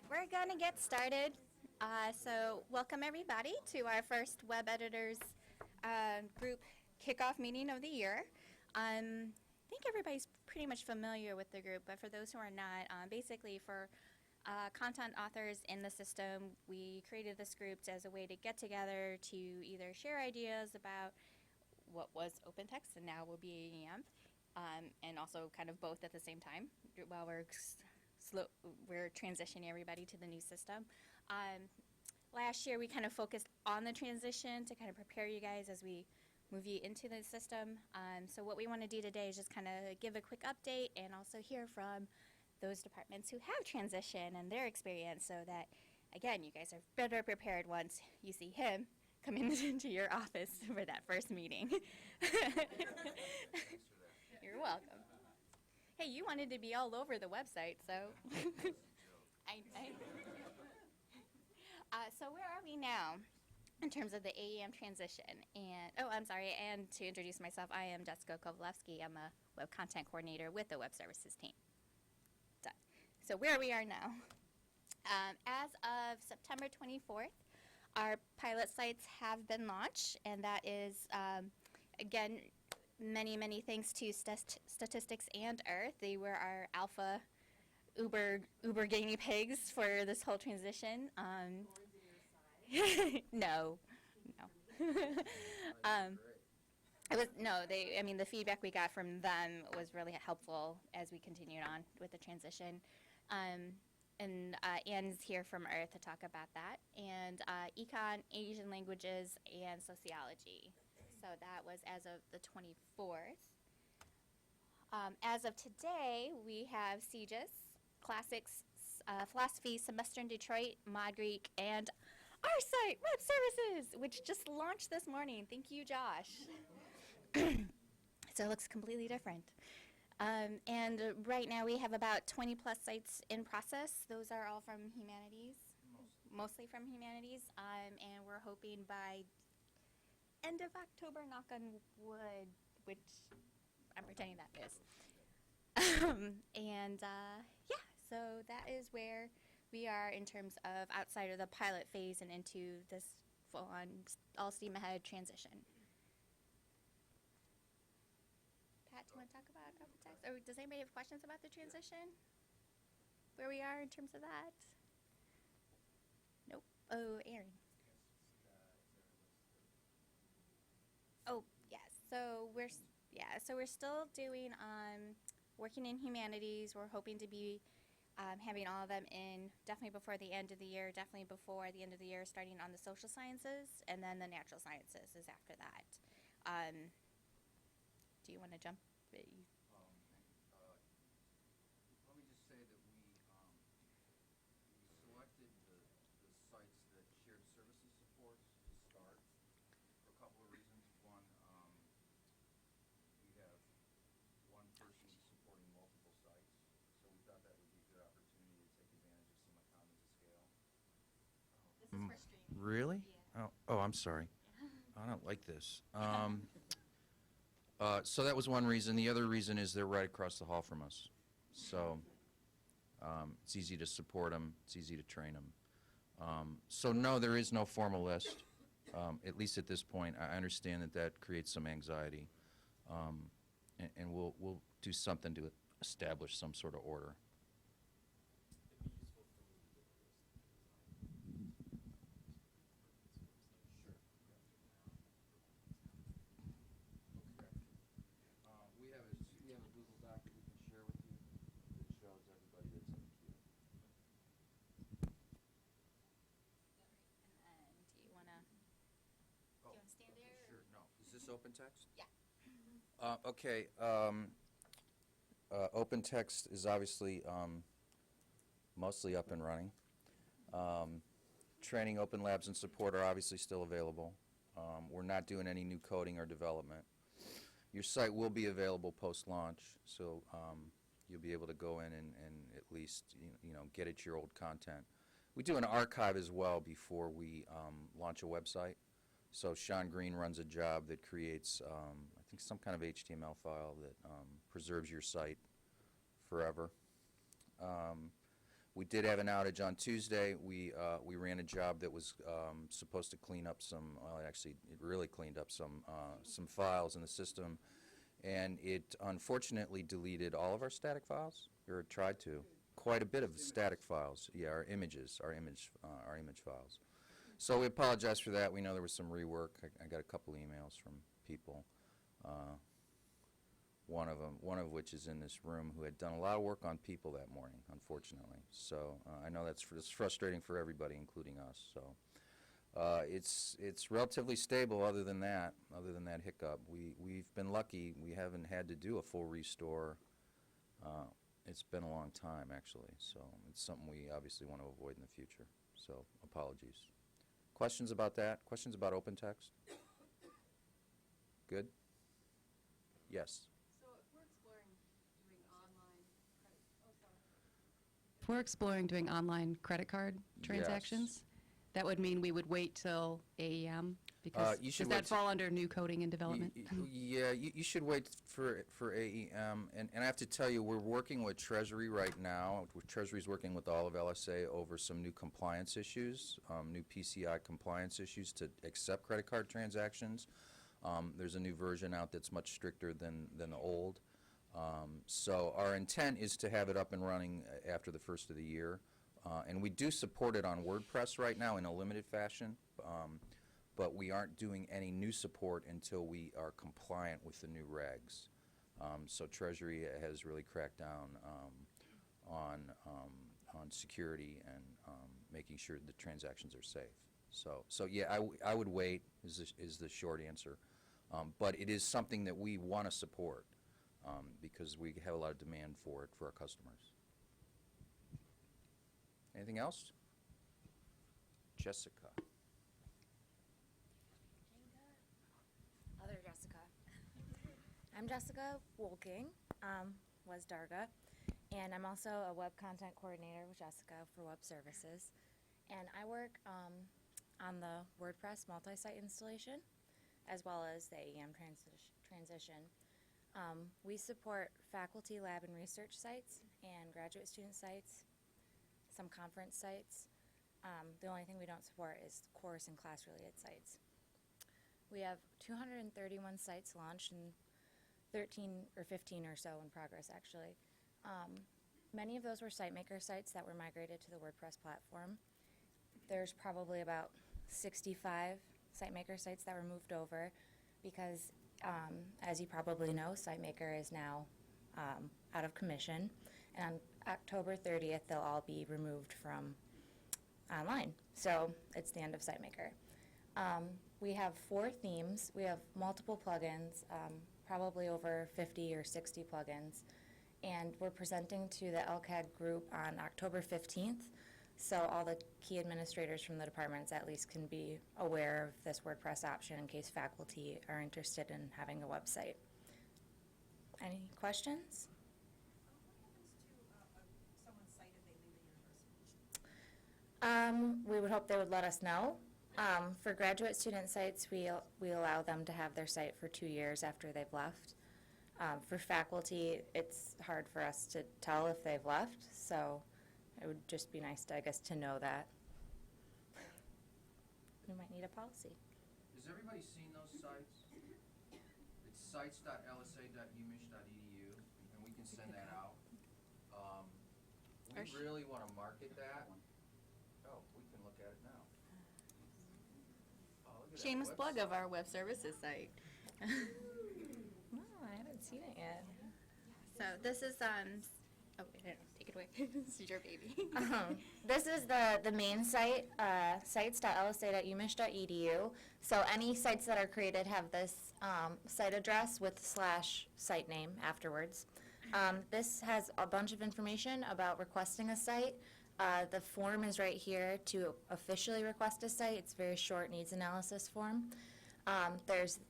We're going to get started. So welcome everybody to our first Web Editors group kickoff meeting of the year. I think everybody's pretty much familiar with the group, but for those who are not, basically for content authors in the system, we created this group as a way to get together to either share ideas about what was OpenText and now will be AEM, and also kind of both at the same time while we're transitioning everybody to the new system. Last year we kind of focused on the transition to kind of prepare you guys as we move you into the system. So what we want to do today is just kind of give a quick update and also hear from those departments who have transition and their experience, so that again you guys are better prepared once you see him come into your office for that first meeting. You're welcome. Hey, you wanted to be all over the website, so. So where are we now in terms of the AEM transition? And, and to introduce myself, I am Jessica Kovlevsky. I'm a web content coordinator with the web services team. Done. So where we are now. As of September 24th, our pilot sites have been launched, and that is, again, many thanks to Statistics and Earth. They were our alpha uber guinea pigs for this whole transition. No. The feedback we got from them was really helpful as we continued on with the transition. And Anne's here from Earth to talk about that. And Econ, Asian languages, and sociology. So that was as of the 24th. As of today, we have CGIS, Classics, Philosophy, Semester in Detroit, Mod Greek, and our site, Web Services, which just launched this morning. Thank you, Josh. So it looks completely different. And right now we have about 20 plus sites in process. Those are all from humanities, mostly from humanities. And we're hoping by end of October, knock on wood, which I'm pretending that is. So that is where we are in terms of outside of the pilot phase and into this full-on all steam ahead transition. Pat, do you want to talk about Appetizers? Or does anybody have questions about the transition? Where we are in terms of that? Nope. Oh, Aaron. Oh, yes. So we're still doing working in humanities. We're hoping to be having all of them in definitely before the end of the year, definitely before the end of the year, starting on the social sciences, and then the natural sciences is after that. Do you want to jump? Let me just say that we selected the sites that shared services supports to start for a couple of reasons. One, we have one person supporting multiple sites, so we thought that would be a good opportunity to take advantage of some economies of scale. This is for streaming. Really? Yeah. Oh, I'm sorry. I don't like this. So that was one reason. The other reason is they're right across the hall from us. So it's easy to support them. It's easy to train them. So no, there is no formal list, at least at this point. I understand that creates some anxiety, and we'll do something to establish some sort of order. We have a Google Doc that we can share with you that shows everybody that's in the queue. And do you want to stand there? Sure. No. Is this OpenText? Yeah. Okay. OpenText is obviously mostly up and running. Training, open labs, and support are obviously still available. We're not doing any new coding or development. Your site will be available post-launch, so you'll be able to go in and at least get at your old content. We do an archive as well before we launch a website. So Sean Green runs a job that creates, I think, some kind of HTML file that preserves your site forever. We did have an outage on Tuesday. We ran a job that was supposed to clean up some, well, actually, it really cleaned up some files in the system, and it unfortunately deleted all of our static files, or it tried to. Quite a bit of static files, yeah, our image files. So we apologize for that. We know there was some rework. I got a couple emails from people. One of which is in this room, who had done a lot of work on people that morning, unfortunately. So I know it's frustrating for everybody, including us. So it's relatively stable, other than that hiccup. We've been lucky. We haven't had to do a full restore. It's been a long time, actually. So it's something we obviously want to avoid in the future. So apologies. Questions about that? Questions about OpenText? Good? Yes. If we're exploring doing online credit card transactions, that would mean we would wait till AEM, because You does should that wait fall under new coding and development? Yeah, you should wait for AEM, and I have to tell you, we're working with Treasury right now. Treasury's working with all of LSA over some new compliance issues, new PCI compliance issues to accept credit card transactions. There's a new version out that's much stricter than the old. So our intent is to have it up and running after the first of the year. And we do support it on WordPress right now in a limited fashion, but we aren't doing any new support until we are compliant with the new regs. So Treasury has really cracked down on security and making sure the transactions are safe. So yeah, I would wait is the short answer. But it is something that we want to support. Because we have a lot of demand for it for our customers. Anything else? Jessica. Other Jessica. I'm Jessica Wolking, was Darga, and I'm also a web content coordinator with Jessica for web services. And I work on the WordPress multi-site installation, as well as the AEM transition. We support faculty, lab, and research sites, and graduate student sites, some conference sites. The only thing we don't support is course and class-related sites. We have 231 sites launched and 13 or 15 or so in progress, actually. Many of those were SiteMaker sites that were migrated to the WordPress platform. There's probably about 65 SiteMaker sites that were moved over because as you probably know, SiteMaker is now out of commission, and on October 30th, they'll all be removed from online. So it's the end of SiteMaker. We have 4 themes. We have multiple plugins, probably over 50 or 60 plugins, and we're presenting to the LCAG group on October 15th. So all the key administrators from the departments at least can be aware of this WordPress option in case faculty are interested in having a website. Any questions? What happens to someone's site if they leave the university? We would hope they would let us know. For graduate student sites, we allow them to have their site for 2 years after they've left. For faculty, it's hard for us to tell if they've left, so it would just be nice, I guess, to know that. We might need a policy. Has everybody seen those sites? It's sites.lsa.umich.edu, and we can send that out. We really want to market that. Oh, we can look at it now. Oh, look at that Shameless plug of website. our web services site. No, I haven't seen it yet. So this is, oh, wait, no, take it away. This is your baby. This is the main site, sites.lsa.umich.edu. So any sites that are created have this site address with /site name afterwards. This has a bunch of information about requesting a site. The form is right here to officially request a site. It's a very short needs analysis form. There's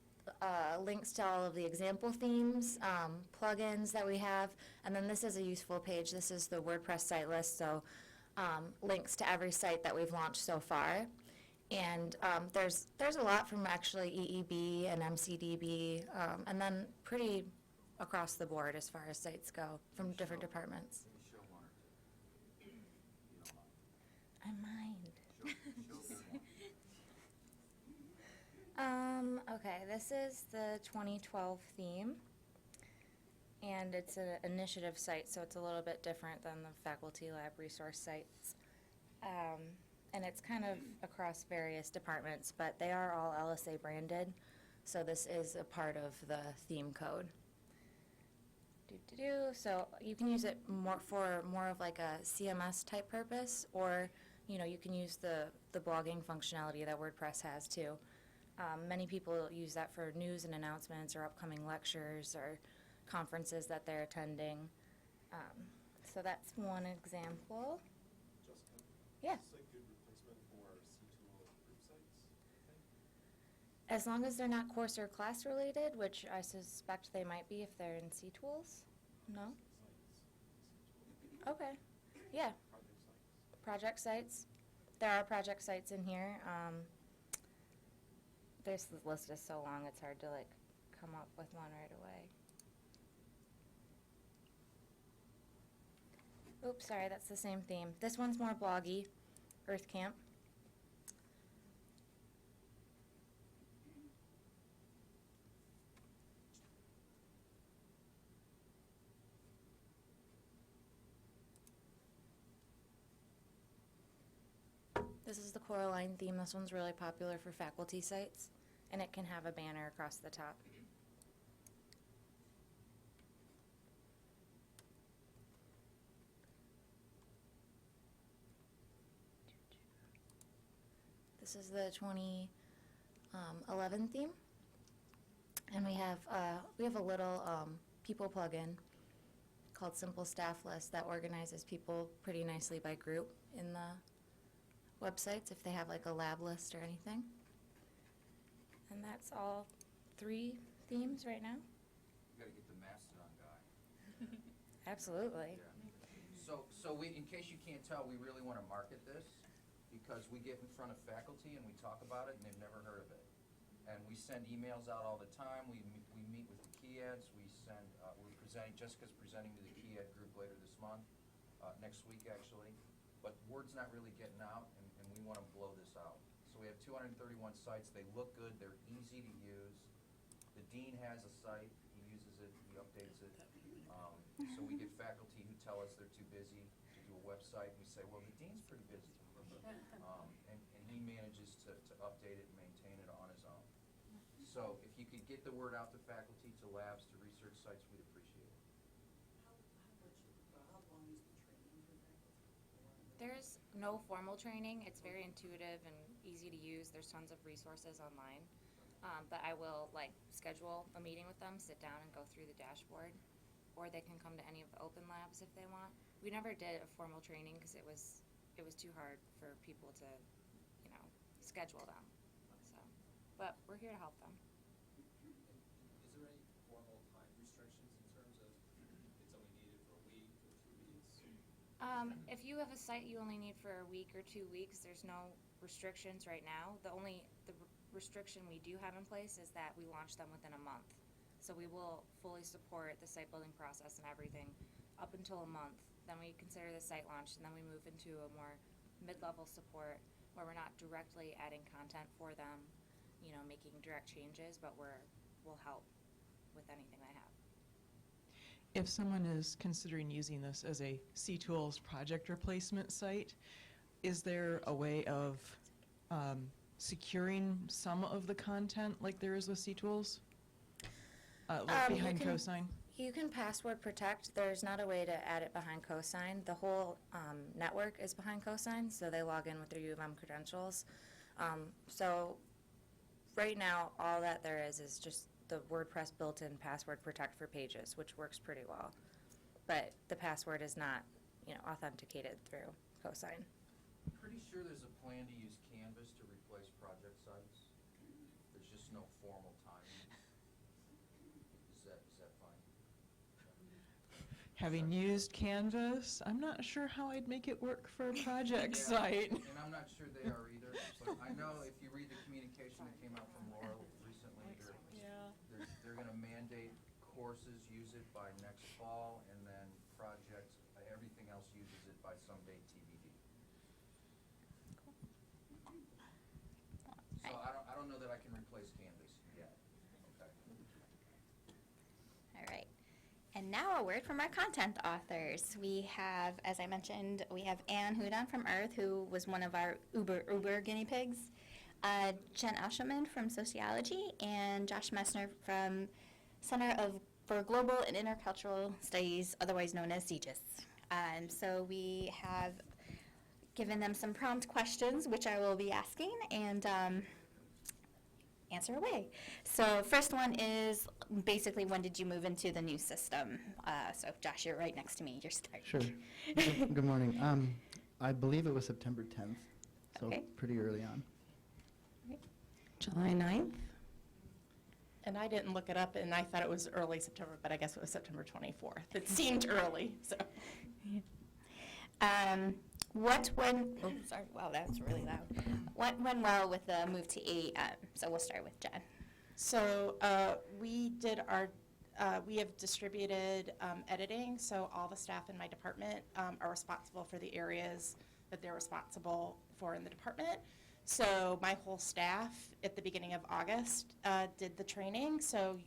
links to all of the example themes, plugins that we have, and then this is a useful page. This is the WordPress site list, so links to every site that we've launched so far. And there's a lot from actually EEB and MCDB, and then pretty across the board as far as sites go from different departments. Let me show one or two. My mind. Okay, this is the 2012 theme, and it's an initiative site, so it's a little bit different than the faculty lab resource sites. And it's kind of across various departments, but they are all LSA branded, so this is a part of the theme code. So you can use it for more of like a CMS type purpose, or you can use the blogging functionality that WordPress has too. Many people use that for news and announcements or upcoming lectures or conferences that they're attending. So that's one example. Jessica? Yeah. Is this a good replacement for C2 group sites, I think? As long as they're not course or class related, which I suspect they might be if they're in C-Tools. No? Sites. Okay. Yeah. Project sites. Project sites. There are project sites in here. This list is so long, it's hard to like come up with one right away. Oops, sorry, that's the same theme. This one's more bloggy, Earth Camp. This is the Coraline theme. This one's really popular for faculty sites, and it can have a banner across the top. This is the 2011 theme, and we have a little people plugin called Simple Staff List that organizes people pretty nicely by group in the websites if they have like a lab list or anything. And that's all 3 themes right now. You gotta get the Mastodon guy. Absolutely. Yeah. So we, in case you can't tell, we really wanna market this because we get in front of faculty and we talk about it and they've never heard of it. And we send emails out all the time. We meet with the key eds. Jessica's presenting to the key ed group later this month, next week actually. But word's not really getting out, and we want to blow this out. So we have 231 sites. They look good. They're easy to use. The dean has a site. He uses it. He updates it. So we get faculty who tell us they're too busy to do a website. We say, well, the dean's pretty busy. And he manages to update it and maintain it on his own. So if you could get the word out to faculty, to labs, to research sites, we'd appreciate it. How long is the training for faculty? There's no formal training. It's very intuitive and easy to use. There's tons of resources online. But I will like schedule a meeting with them, sit down and go through the dashboard, or they can come to any of the open labs if they want. We never did a formal training because it was too hard for people to, schedule them. So, but we're here to help them. Is there any formal time restrictions in terms of it's only needed for a week or 2 weeks? If you have a site you only need for a week or 2 weeks, there's no restrictions right now. The restriction we do have in place is that we launch them within a month. So we will fully support the site building process and everything up until a month. Then we consider the site launch, and then we move into a more mid-level support where we're not directly adding content for them, making direct changes, but we'll help with anything they have. If someone is considering using this as a C-Tools project replacement site, is there a way of securing some of the content like there is with C-Tools? Like behind cosign? You can password protect. There's not a way to add it behind cosign. The whole network is behind cosign, so they log in with their U of M credentials. So right now, all that there is just the WordPress built-in password protect for pages, which works pretty well. But the password is not, authenticated through cosign. Pretty sure there's a plan to use Canvas to replace project sites. There's just no formal timing. Is that fine? Having used Canvas, I'm not sure how I'd make it work for a project Yeah, site. And I'm not sure they are either, but I know if you read the communication that came out from Laura recently, they're gonna mandate courses use it by next fall, and then projects, everything else uses it by some date TBD. don't know that I can replace Canvas yet. Okay. All right. And now a word from our content authors. We have, as I mentioned, we have Anne Hudon from Earth, who was one of our Uber guinea pigs, Jen Ashelman from Sociology, and Josh Messner from for Global and Intercultural Studies, otherwise known as CGIS. So we have given them some prompt questions, which I will be asking, and answer away. So first one is basically, when did you move into the new system? So Josh, you're right next to me. You're starting. Sure. Good morning. I believe it was September 10th, so Okay. pretty early on. July 9th? And I didn't look it up, and I thought it was early September, but I guess it was September 24th. It seemed early, so. What went, oh, sorry, wow, that was really loud. What went well with the move to AEM? So we'll start with Jen. So we have distributed editing, so all the staff in my department are responsible for the areas that they're responsible for in the department. So my whole staff at the beginning of August did the training. So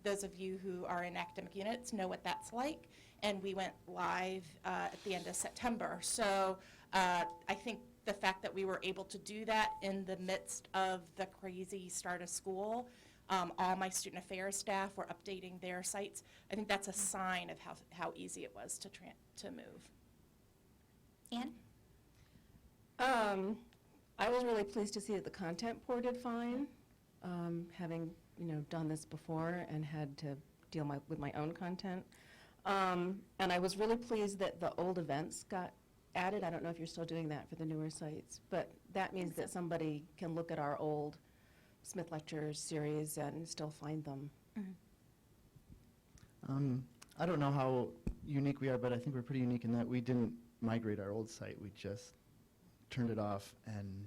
those of you who are in academic units know what that's like. And we went live at the end of September. So I think the fact that we were able to do that in the midst of the crazy start of school, all my student affairs staff were updating their sites. I think that's a sign of how easy it was to move. Anne? I was really pleased to see that the content ported fine, having done this before and had to deal with my own content. And I was really pleased that the old events got added. I don't know if you're still doing that for the newer sites, but that means that somebody can look at our old Smith Lectures series and still find them. I don't know how unique we are, but I think we're pretty unique in that we didn't migrate our old site. We just turned it off and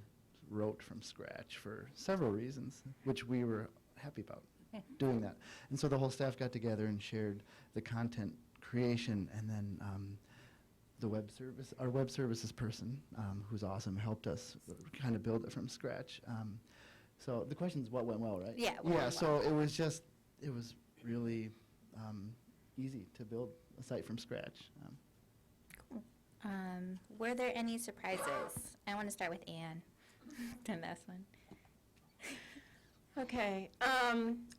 wrote from scratch for several reasons, which we were happy about doing that. And so the whole staff got together and shared the content creation, and then our web services person, who's awesome, helped us kind of build it from scratch. So the question is, what went well, right? Yeah, what went so it was really easy to build a site from scratch. Were there any surprises? I want to start with Anne. The last one. Okay.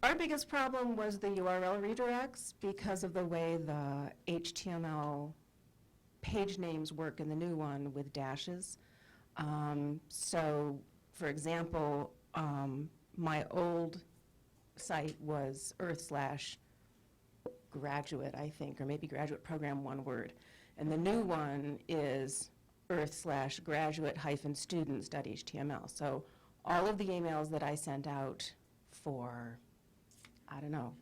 Our biggest problem was the URL redirects because of the way the HTML page names work in the new one with dashes. So, for example, my old site was Earth/graduate, I think, or maybe graduate program, one word. And the new one is Earth/graduate-students.html. So all of the emails that I sent out for,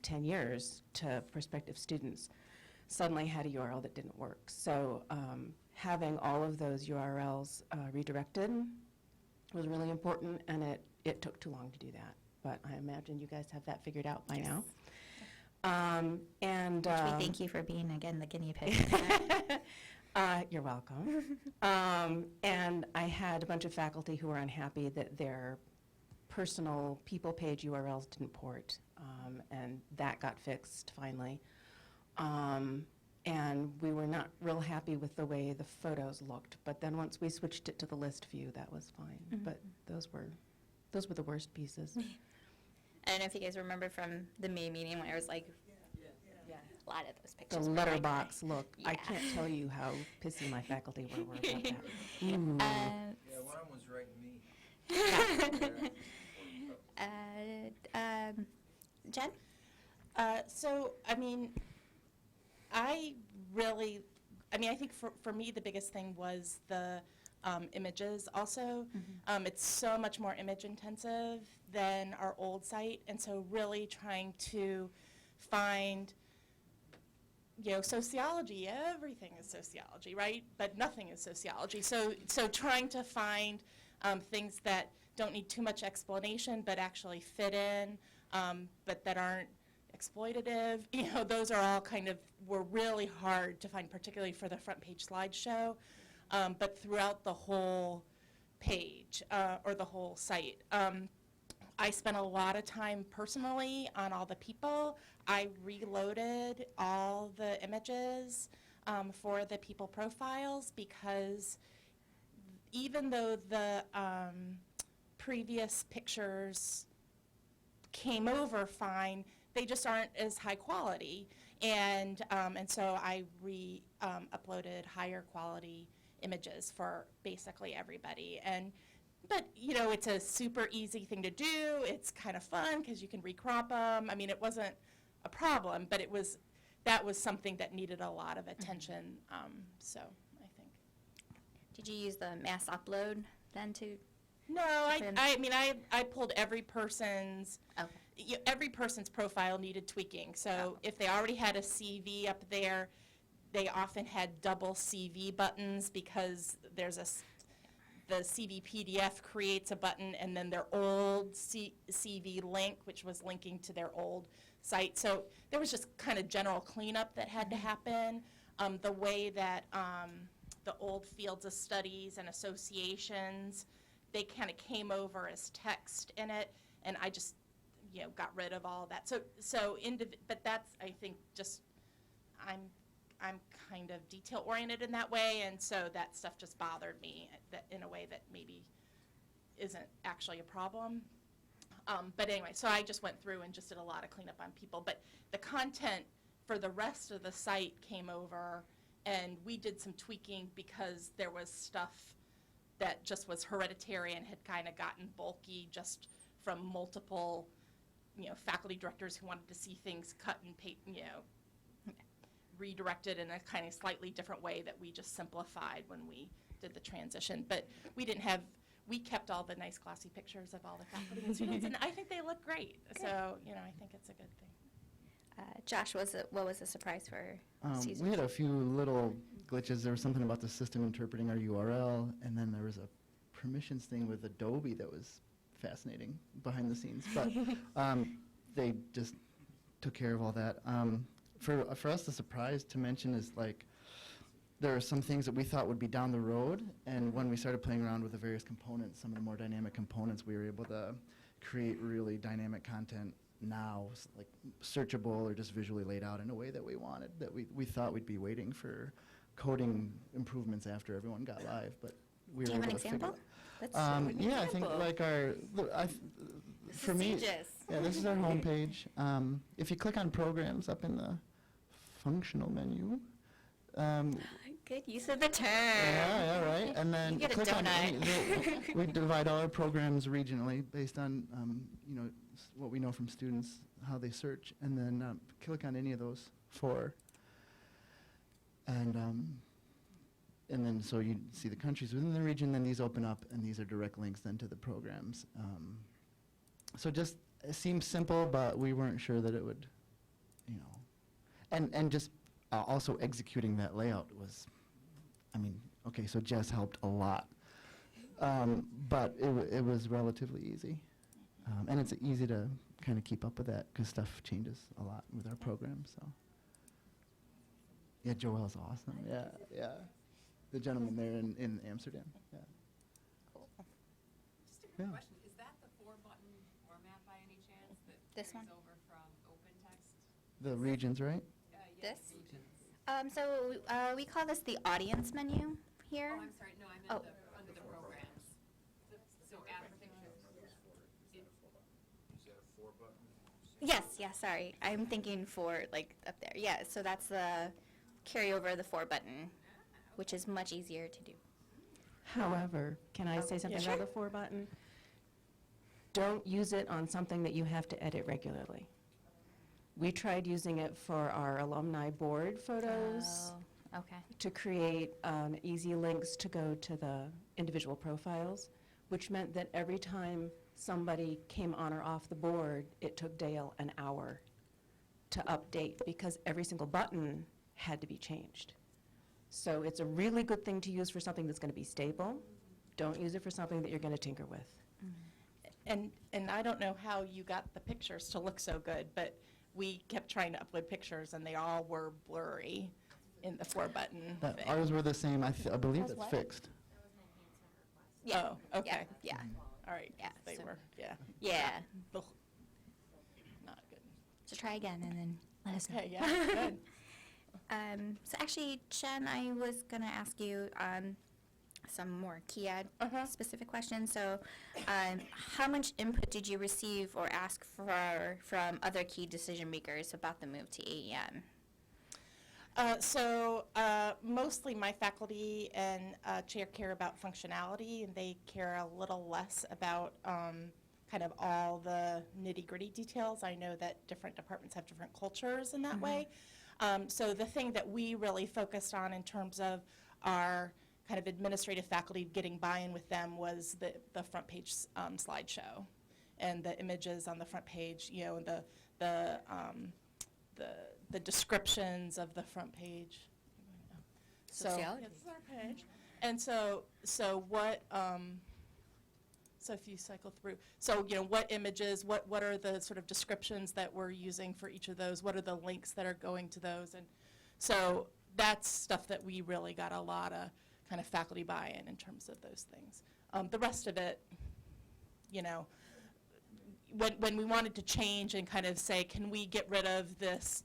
10 years to prospective students suddenly had a URL that didn't work. So having all of those URLs redirected was really important, and it took too long to do that. But I imagine you guys have that figured out by now. Which we thank you for being, again, the guinea pig. You're welcome. And I had a bunch of faculty who were unhappy that their personal people page URLs didn't port, and that got fixed finally. And we were not real happy with the way the photos looked, but then once we switched it to the list view, that was fine. But those were the worst pieces. I don't know if you guys remember from the May meeting when I was like, a lot of those The pictures. were letterbox look, I Yeah. can't tell you how pissy my faculty were about that. Yeah, one of them was right me. Jen? I think for me, the biggest thing was the images also. It's so much more image intensive than our old site, and so really trying to find, sociology, everything is sociology, right? But nothing is sociology. So trying to find things that don't need too much explanation, but actually fit in, but that aren't exploitative. Those are all were really hard to find, particularly for the front page slideshow, but throughout the whole page or the whole site. I spent a lot of time personally on all the people. I reloaded all the images for the people profiles because even though the previous pictures came over fine, they just aren't as high quality. And so I uploaded higher quality images for basically everybody. But you know, it's a super easy thing to do. It's kind of fun because you can recrop them. I mean, it wasn't a problem, but that was something that needed a lot of attention. So I think. Did you use the mass upload then to? No, I pulled every person's. Okay. Every person's profile needed tweaking. So Oh. if they already had a CV up there, they often had double CV buttons because the CV PDF creates a button and then their old CV link, which was linking to their old site. So there was just kind of general cleanup that had to happen. The way that the old fields of studies and associations, they kind of came over as text in it, and I just got rid of all that. But that's, I think, just I'm kind of detail oriented in that way, and so that stuff just bothered me in a way that maybe isn't actually a problem. But anyway, so I just went through and just did a lot of cleanup on people. But the content for the rest of the site came over, and we did some tweaking because there was stuff that just was hereditary and had kind of gotten bulky just from multiple faculty directors who wanted to see things cut and redirected in a kind of slightly different way that we just simplified when we did the transition. But we kept all the nice glossy pictures of all the faculty and students, and I think they look great. Good. So, I think it's a good thing. Josh, what was the surprise for users? We had a few little glitches. There was something about the system interpreting our URL, and then there was a permissions thing with Adobe that was fascinating behind the scenes. But they just took care of all that. For us, the surprise to mention is there are some things that we thought would be down the road, and when we started playing around with the various components, some of the more dynamic components, we were able to create really dynamic content now, like searchable or just visually laid out in a way that we wanted, that we thought we'd be waiting for coding improvements after everyone got live, but we Do were you have able an to figure example? it. Let's show an Yeah, I think example. for me, Prestigious. yeah, this is our homepage. If you click on programs up in the functional menu, Good use of the term. yeah, right. And then You get a click on donut. we divide all our programs regionally based on what we know from students, how they search, and then click on any of those four. And then so you see the countries within the region. Then these open up, and these are direct links then to the programs. So just it seems simple, but we weren't sure that it would, and just also executing that layout was. Okay, so Jess helped a lot, but it was relatively easy, and it's easy to kind of keep up with that because stuff changes a lot with our program. So, yeah, Joel's awesome. Yeah, the gentleman there in Amsterdam. Yeah. Just a quick Yeah. question, is that the 4-button format by any chance that This carries one? over from OpenText? The regions, right? Yes, This? regions. So we call this the audience menu here. Oh, I'm sorry, no, I Oh. meant under the programs. So add pictures. Yes, sorry. I'm thinking for up there. Yeah, so that's the carryover the 4 button, which is much easier to do. However, can I say something Sure. about the 4 button? Don't use it on something that you have to edit regularly. We tried using it for our alumni board photos Oh, okay. to create easy links to go to the individual profiles, which meant that every time somebody came on or off the board, it took Dale an hour to update because every single button had to be changed. So it's a really good thing to use for something that's going to be stable. Don't use it for something that you're going to tinker with. And I don't know how you got the pictures to look so good, but we kept trying to upload pictures, and they all were blurry in the 4-button thing. Ours were the same. I believe How's it's what? fixed. Yeah. Oh, okay. Yeah. All right. Yeah, They so- were, yeah. Yeah. Ugh. Not good. So try again and then let us know. Okay, yeah, good. So actually, Jen, I was gonna ask you some more key ed specific questions. So, how much input did you receive or ask for from other key decision makers about the move to AEM? Mostly my faculty and chair care about functionality, and they care a little less about kind of all the nitty-gritty details. I know that different departments have different cultures in that way. So the thing that we really focused on in terms of our kind of administrative faculty getting buy-in with them was the front page slideshow and the images on the front page, you know, the descriptions of the front page. Sociology. Yeah, this is our page. And so if you cycle through, what images, what are the sort of descriptions that we're using for each of those? What are the links that are going to those? And so that's stuff that we really got a lot of kind of faculty buy-in in terms of those things. The rest of it, you know, when we wanted to change and kind of say, can we get rid of this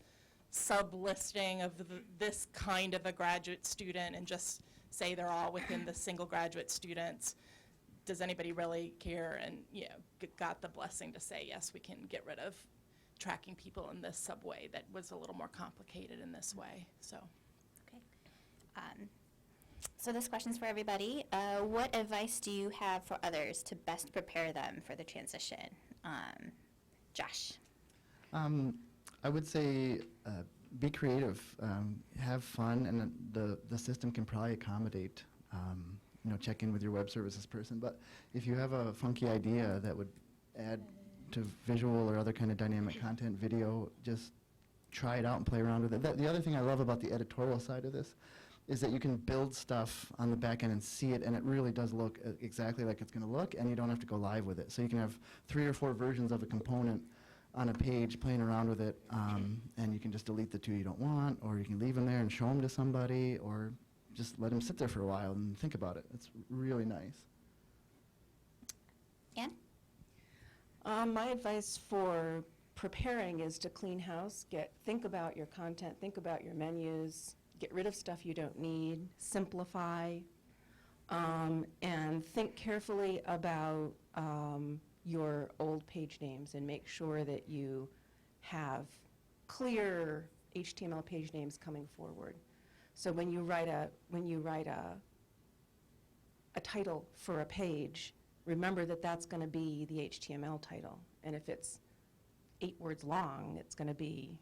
sub-listing of this kind of a graduate student and just say they're all within the single graduate students? Does anybody really care? And, you know, got the blessing to say, yes, we can get rid of tracking people in this subway that was a little more complicated in this way, so. Okay. So this question's for everybody. What advice do you have for others to best prepare them for the transition? Josh. I would say be creative, have fun, and the system can probably accommodate, check in with your web services person. But if you have a funky idea that would add to visual or other kind of dynamic content, video, just try it out and play around with it. The other thing I love about the editorial side of this is that you can build stuff on the back end and see it, and it really does look exactly like it's going to look, and you don't have to go live with it. So you can have 3 or 4 versions of a component on a page playing around with it, and you can just delete the 2 you don't want, or you can leave them there and show them to somebody, or just let them sit there for a while and think about it. It's really nice. Anne? My advice for preparing is to clean house, think about your content, think about your menus, get rid of stuff you don't need, simplify, and think carefully about your old page names and make sure that you have clear HTML page names coming forward. So when you write a title for a page, remember that that's going to be the HTML title. And if it's 8 words long, it's going to be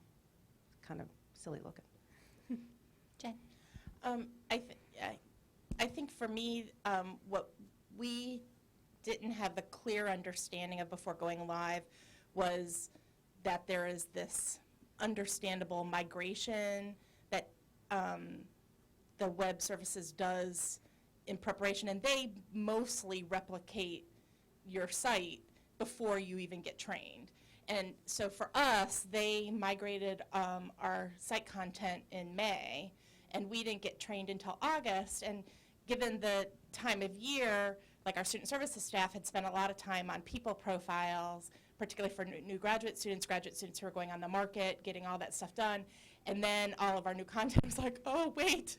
kind of silly looking. Jen? I think for me, what we didn't have the clear understanding of before going live was that there is this understandable migration that the web services does in preparation, and they mostly replicate your site before you even get trained. And so for us, they migrated our site content in May, and we didn't get trained until August. And given the time of year, like our student services staff had spent a lot of time on people profiles, particularly for new graduate students who are going on the market, getting all that stuff done. And then all of our new content was like, oh, wait,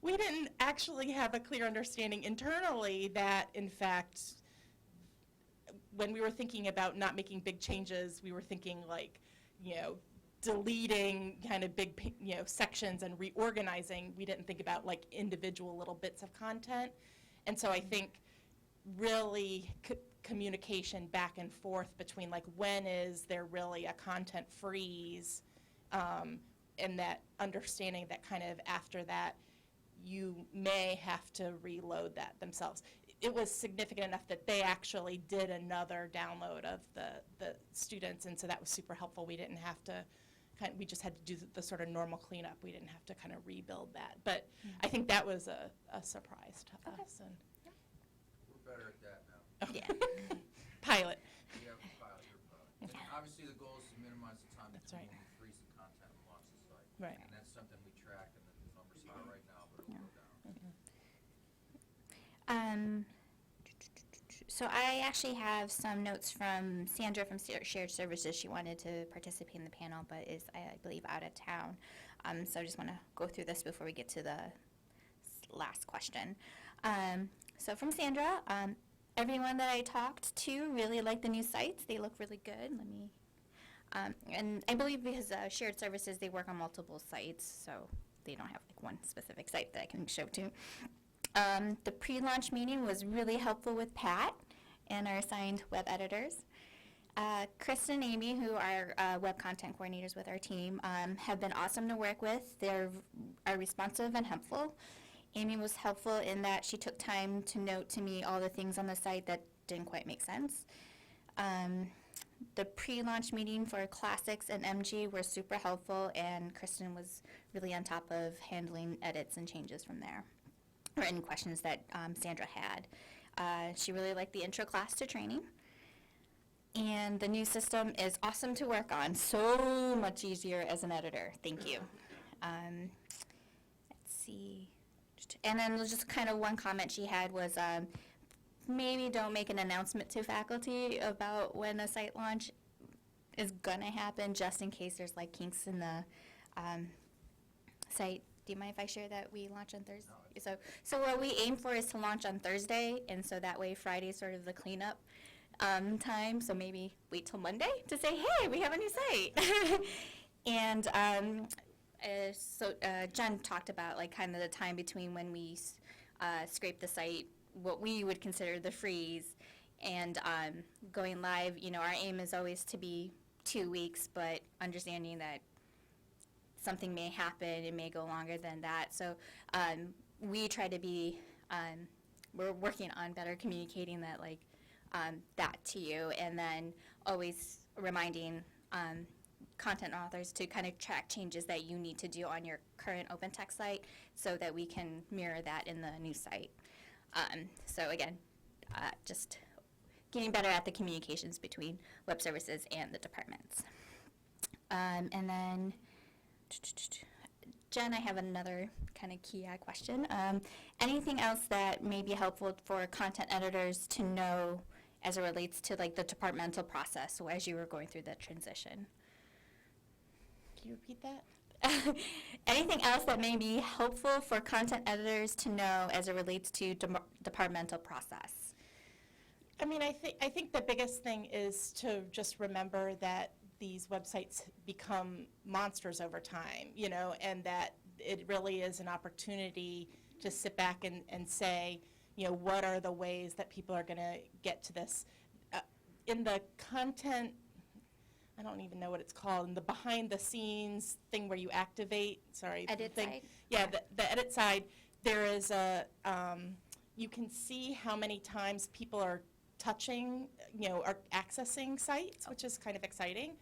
we didn't actually have a clear understanding internally that, in fact, when we were thinking about not making big changes, we were thinking like, deleting kind of big, sections and reorganizing. We didn't think about like individual little bits of content. And so I think really communication back and forth between like when is there really a content freeze, and that understanding that kind of after that you may have to reload that themselves. It was significant enough that they actually did another download of the students, and so that was super helpful. We didn't have to we just had to do the sort of normal cleanup. We didn't have to kind of rebuild that. But I think that was a surprise to us. And We're better at that now. Yeah. pilot. Yeah, pilot, your pilot. And obviously, the goal is to minimize the time That's between right. when we freeze the content and launch the site. Right. And that's something we track, and the numbers are right now, but it'll go down. So I actually have some notes from Sandra from Shared Services. She wanted to participate in the panel, but is, I believe, out of town. So I just want to go through this before we get to the last question. So from Sandra, everyone that I talked to really liked the new sites. They look really good. Let me, and I believe because Shared Services, they work on multiple sites, so they don't have like one specific site that I can show to. The pre-launch meeting was really helpful with Pat and our assigned web editors. Kristen and Amy, who are web content coordinators with our team, have been awesome to work with. They're are responsive and helpful. Amy was helpful in that she took time to note to me all the things on the site that didn't quite make sense. The pre-launch meeting for Classics and MG were super helpful, and Kristen was really on top of handling edits and changes from there, or any questions that Sandra had. She really liked the intro class to training. And the new system is awesome to work on. So much easier as an editor. Thank you. Let's see. And then just kind of one comment she had was maybe don't make an announcement to faculty about when a site launch is going to happen, just in case there's like kinks in the site. Do you mind if I share that we launch on Thursday? So what we aim for is to launch on Thursday, and so that way Friday is sort of the cleanup time. So maybe wait till Monday to say, hey, we have a new site. And Jen talked about like kind of the time between when we scrape the site, what we would consider the freeze, and going live. You know, our aim is always to be 2 weeks, but understanding that something may happen, it may go longer than that. So we try to be, we're working on better communicating that, like, that to you, and then always reminding content authors to kind of track changes that you need to do on your current OpenText site so that we can mirror that in the new site. So again, just getting better at the communications between web services and the departments. And then, Jen, I have another kind of key question. Anything else that may be helpful for content editors to know as it relates to like the departmental process, so as you were going through the transition? Can you repeat that? Anything else that may be helpful for content editors to know as it relates to departmental process? I mean, I think the biggest thing is to just remember that these websites become monsters over time, you know, and that it really is an opportunity to sit back and say, you know, what are the ways that people are going to get to this? In the content, I don't even know what it's called, in the behind the scenes thing where you activate, Edit side? Yeah, the edit side, there is a, you can see how many times people are touching, you know, are accessing sites, which is kind of exciting.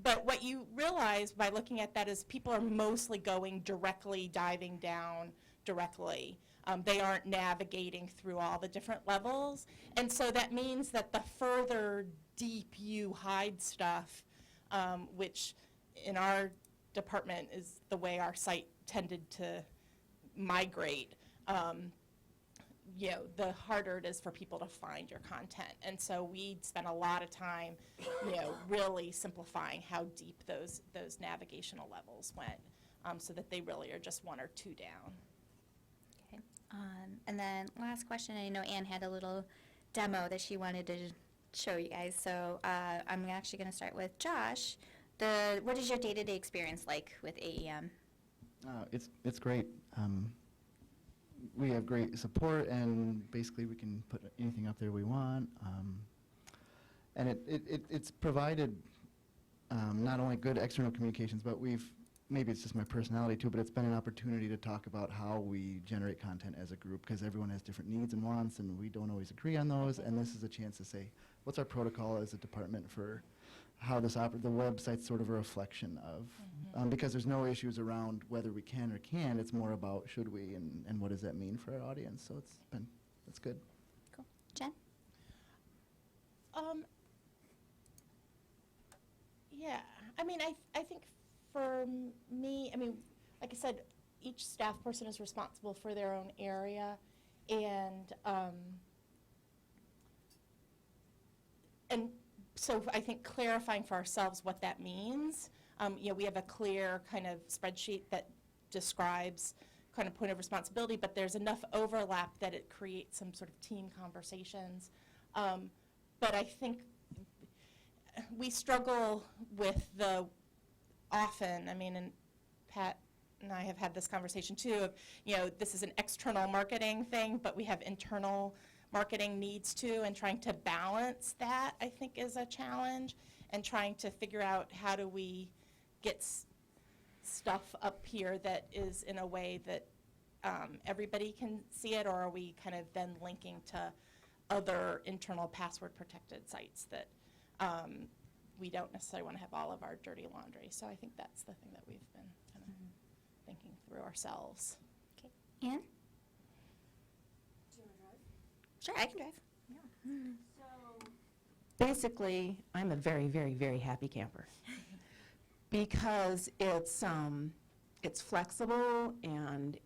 But what you realize by looking at that is people are mostly going directly, diving down directly. They aren't navigating through all the different levels. And so that means that the further deep you hide stuff, which in our department is the way our site tended to migrate, you know, the harder it is for people to find your content. And so we spent a lot of time, you know, really simplifying how deep those navigational levels went, so that they really are just 1 or 2 down. Okay. And then last question, I know Anne had a little demo that she wanted to show you guys. So I'm actually going to start with Josh. What is your day-to-day experience like with AEM? It's great. We have great support, and basically we can put anything up there we want. And it's provided not only good external communications, but maybe it's just my personality too, but it's been an opportunity to talk about how we generate content as a group, because everyone has different needs and wants, and we don't always agree on those. And this is a chance to say, what's our protocol as a department for how this the website's sort of a reflection of, because there's no issues around whether we can or can't. It's more about should we, and what does that mean for our audience. So it's good. Cool. Jen? Yeah, I mean, I think for me, I mean, like I said, each staff person is responsible for their own area, and And so I think clarifying for ourselves what that means, we have a clear kind of spreadsheet that describes kind of point of responsibility, but there's enough overlap that it creates some sort of team conversations. But I think we struggle with often, and Pat and I have had this conversation too, of, this is an external marketing thing, but we have internal marketing needs too, and trying to balance that, I think, is a challenge, and trying to figure out how do we get stuff up here that is in a way that everybody can see it, or are we kind of then linking to other internal password-protected sites that we don't necessarily want to have all of our dirty laundry. So I think that's the thing that we've been kind of thinking through ourselves. Okay. Anne? Sure, I can drive. Basically, I'm a very, very, very happy camper because it's flexible, and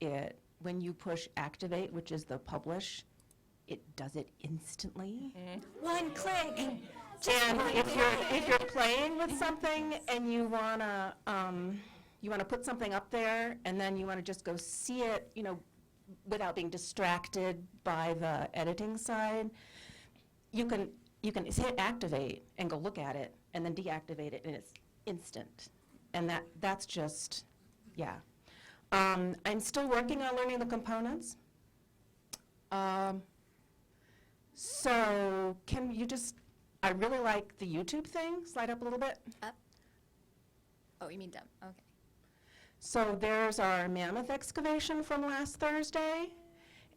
when you push activate, which is the publish, it does it instantly. One click. And if you're playing with something and you wanna put something up there, and then you wanna just go see it, without being distracted by the editing side, you can hit activate and go look at it, and then deactivate it, and it's instant. And that's just, yeah. I'm still working on learning the components. So can you I really like the YouTube thing. Slide up a little bit. Up. Oh, you mean dumb. Okay. So there's our mammoth excavation from last Thursday,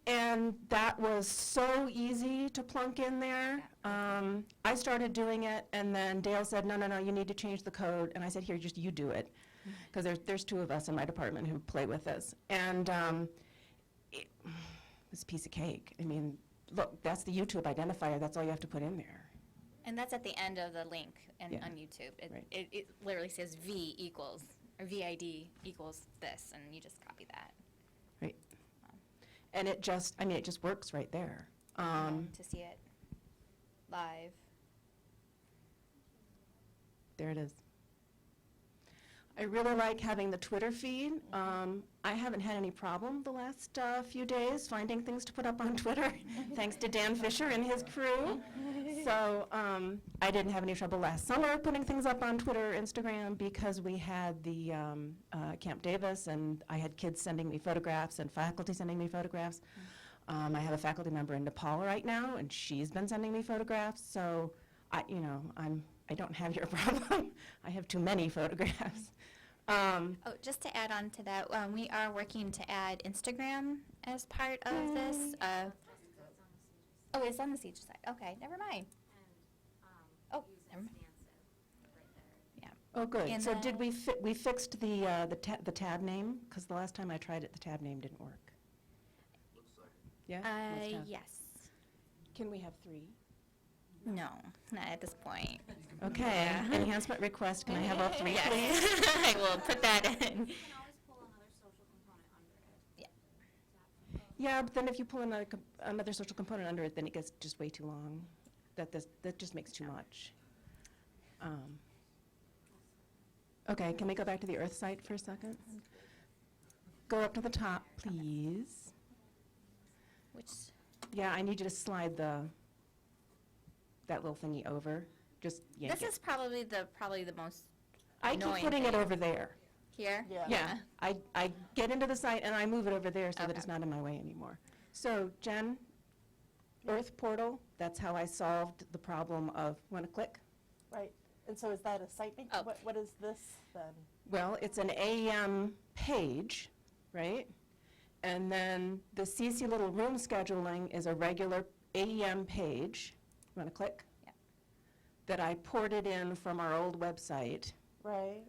and that was so easy to plunk in there. I started doing it, and then Dale said, no, you need to change the code. And I said, here, just you do it, because there's two of us in my department who play with this. And it was a piece of cake. Look, that's the YouTube identifier. That's all you have to put in there. And that's at the end of the link on YouTube. Right. It literally says V equals, or VID equals this, and you just copy that. Right. And it just works right there. To see it live. There it is. I really like having the Twitter feed. I haven't had any problem the last few days finding things to put up on Twitter, thanks to Dan Fisher and his crew. So I didn't have any trouble last summer putting things up on Twitter or Instagram, because we had the Camp Davis, and I had kids sending me photographs and faculty sending me photographs. I have a faculty member in Nepal right now, and she's been sending me photographs. So I don't have your problem. I have too many photographs. Just to add on to that, we are working to add Instagram as part of this. Oh, it's on the Siege side. Okay, never mind. Oh, never mind. Yeah. Oh, good. And So the- did we fixed the tab name? Because the last time I tried it, the tab name didn't work. Yeah? Must have. Yes. Can we have 3? No, not at this point. Okay, Yeah. enhancement request, can I have all 3, Yes. please? I will put that in. You can always pull another social component under it. Yeah, but then if you pull another social component under it, then it gets just way too long. That just makes too much. Okay, can we go back to the Earth site for a second? Go up to the top, please. Which, Yeah, I need you to slide that little thingy over. Just yank this it. is probably the most I keep annoying putting it thing. over there. here. Yeah, I get into the site and I move it over there so that Okay. it's not in my way anymore. So Jen, Earth portal, that's how I solved the problem of, want to click? Right. And so is that a site link? Oh. What is this then? Well, it's an AEM page, right? And then the CC little room scheduling is a regular AEM page. You want to click? Yeah. That I ported in from our old website. Right.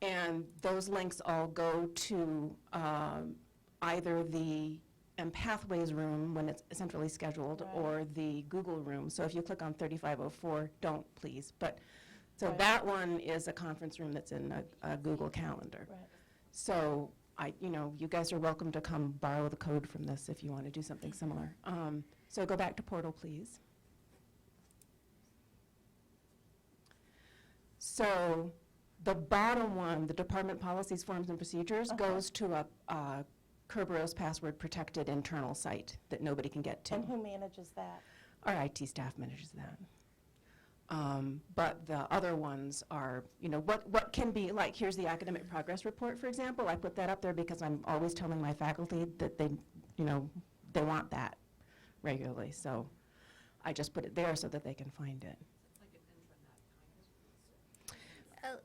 And those links all go to either the Pathways room when it's centrally scheduled, Right. or the Google room. So if you click on 3504, don't please. But so Right. that one is a conference room that's in a Google Calendar. Right. So you guys are welcome to come borrow the code from this if you want to do something similar. So go back to portal, please. So the bottom one, the department policies, forms, and procedures, goes to a Kerberos password protected internal site that nobody can get to. And who manages that? Our IT staff manages that. But the other ones are, you know, what can be, like, here's the academic progress report, for example. I put that up there because I'm always telling my faculty that they, you know, they want that regularly. So I just put it there so that they can find it.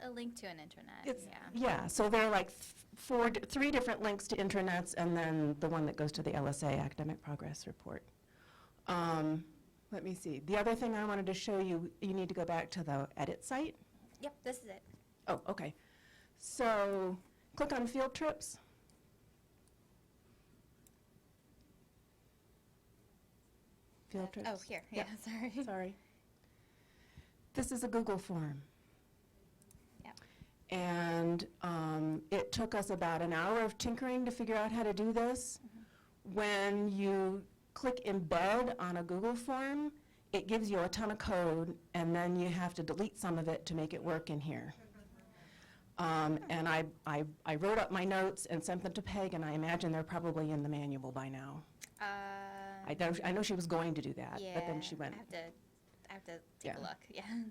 A link to an intranet, It's, yeah. yeah, so there are like three different links to intranets, and then the one that goes to the LSA academic progress report. Let me see. The other thing I wanted to show you, you need to go back to the edit site. Yep, this is it. Oh, okay. So click on field trips. Field trips. Oh, here, yeah, Yep. sorry. Sorry. This is a Google form. Yep. And it took us about an hour of tinkering to figure out how to do this. When you click embed on a Google form, it gives you a ton of code, and then you have to delete some of it to make it work in here. And I wrote up my notes and sent them to Peg, and I imagine they're probably in the manual by now. I know she was going to do that, but then she went. I have to take a Yeah. look, yeah.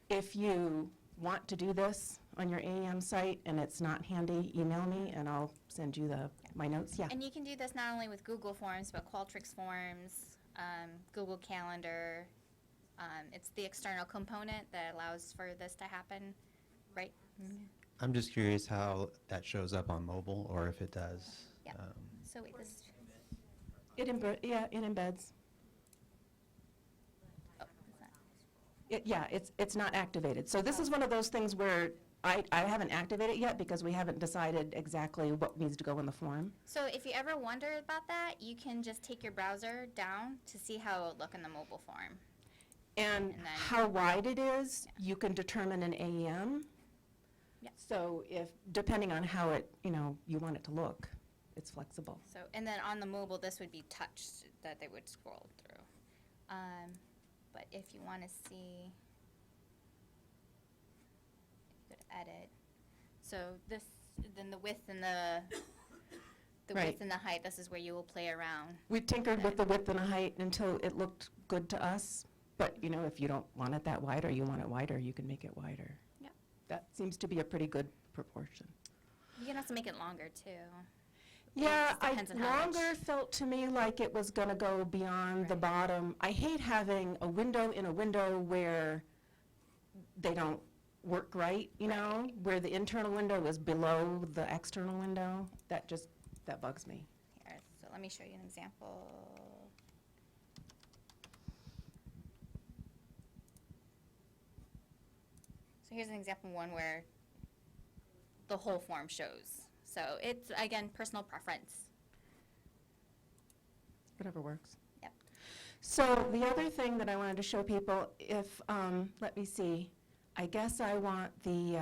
If you want to do this on your AEM site and it's not handy, email me and I'll send you my notes. Yeah. And you can do this not only with Google Forms, but Qualtrics Forms, Google Calendar. It's the external component that allows for this to happen, right? I'm just curious how that shows up on mobile, or if it does. Yeah. So wait, this, It embeds. oh, is that- Yeah, it's not activated. So this is one of those things where I haven't activated it yet because we haven't decided exactly what needs to go in the form. So if you ever wonder about that, you can just take your browser down to see how it would look in the mobile form. And And then- how wide it is, you can determine an AEM. Yeah. So depending on how you want it to look, it's flexible. So, and then on the mobile, this would be touch that they would scroll through. But if you want to see, you could edit. So this, then the width and the Right. width and the height, this is where you will play around. We tinkered with the width and the height until it looked good to us. But, if you don't want it that wide or you want it wider, you can make it wider. Yep. That seems to be a pretty good proportion. You can also make it longer too. Yeah, just depends on how much- longer felt to me like it was going to go beyond the bottom. I hate having a window in a window where they don't work right, where the internal window is below the external window. That bugs me. Here, so let me show you an example. So here's an example one where the whole form shows. So it's, again, personal preference. Whatever works. Yep. So the other thing that I wanted to show people, let me see, I guess I want the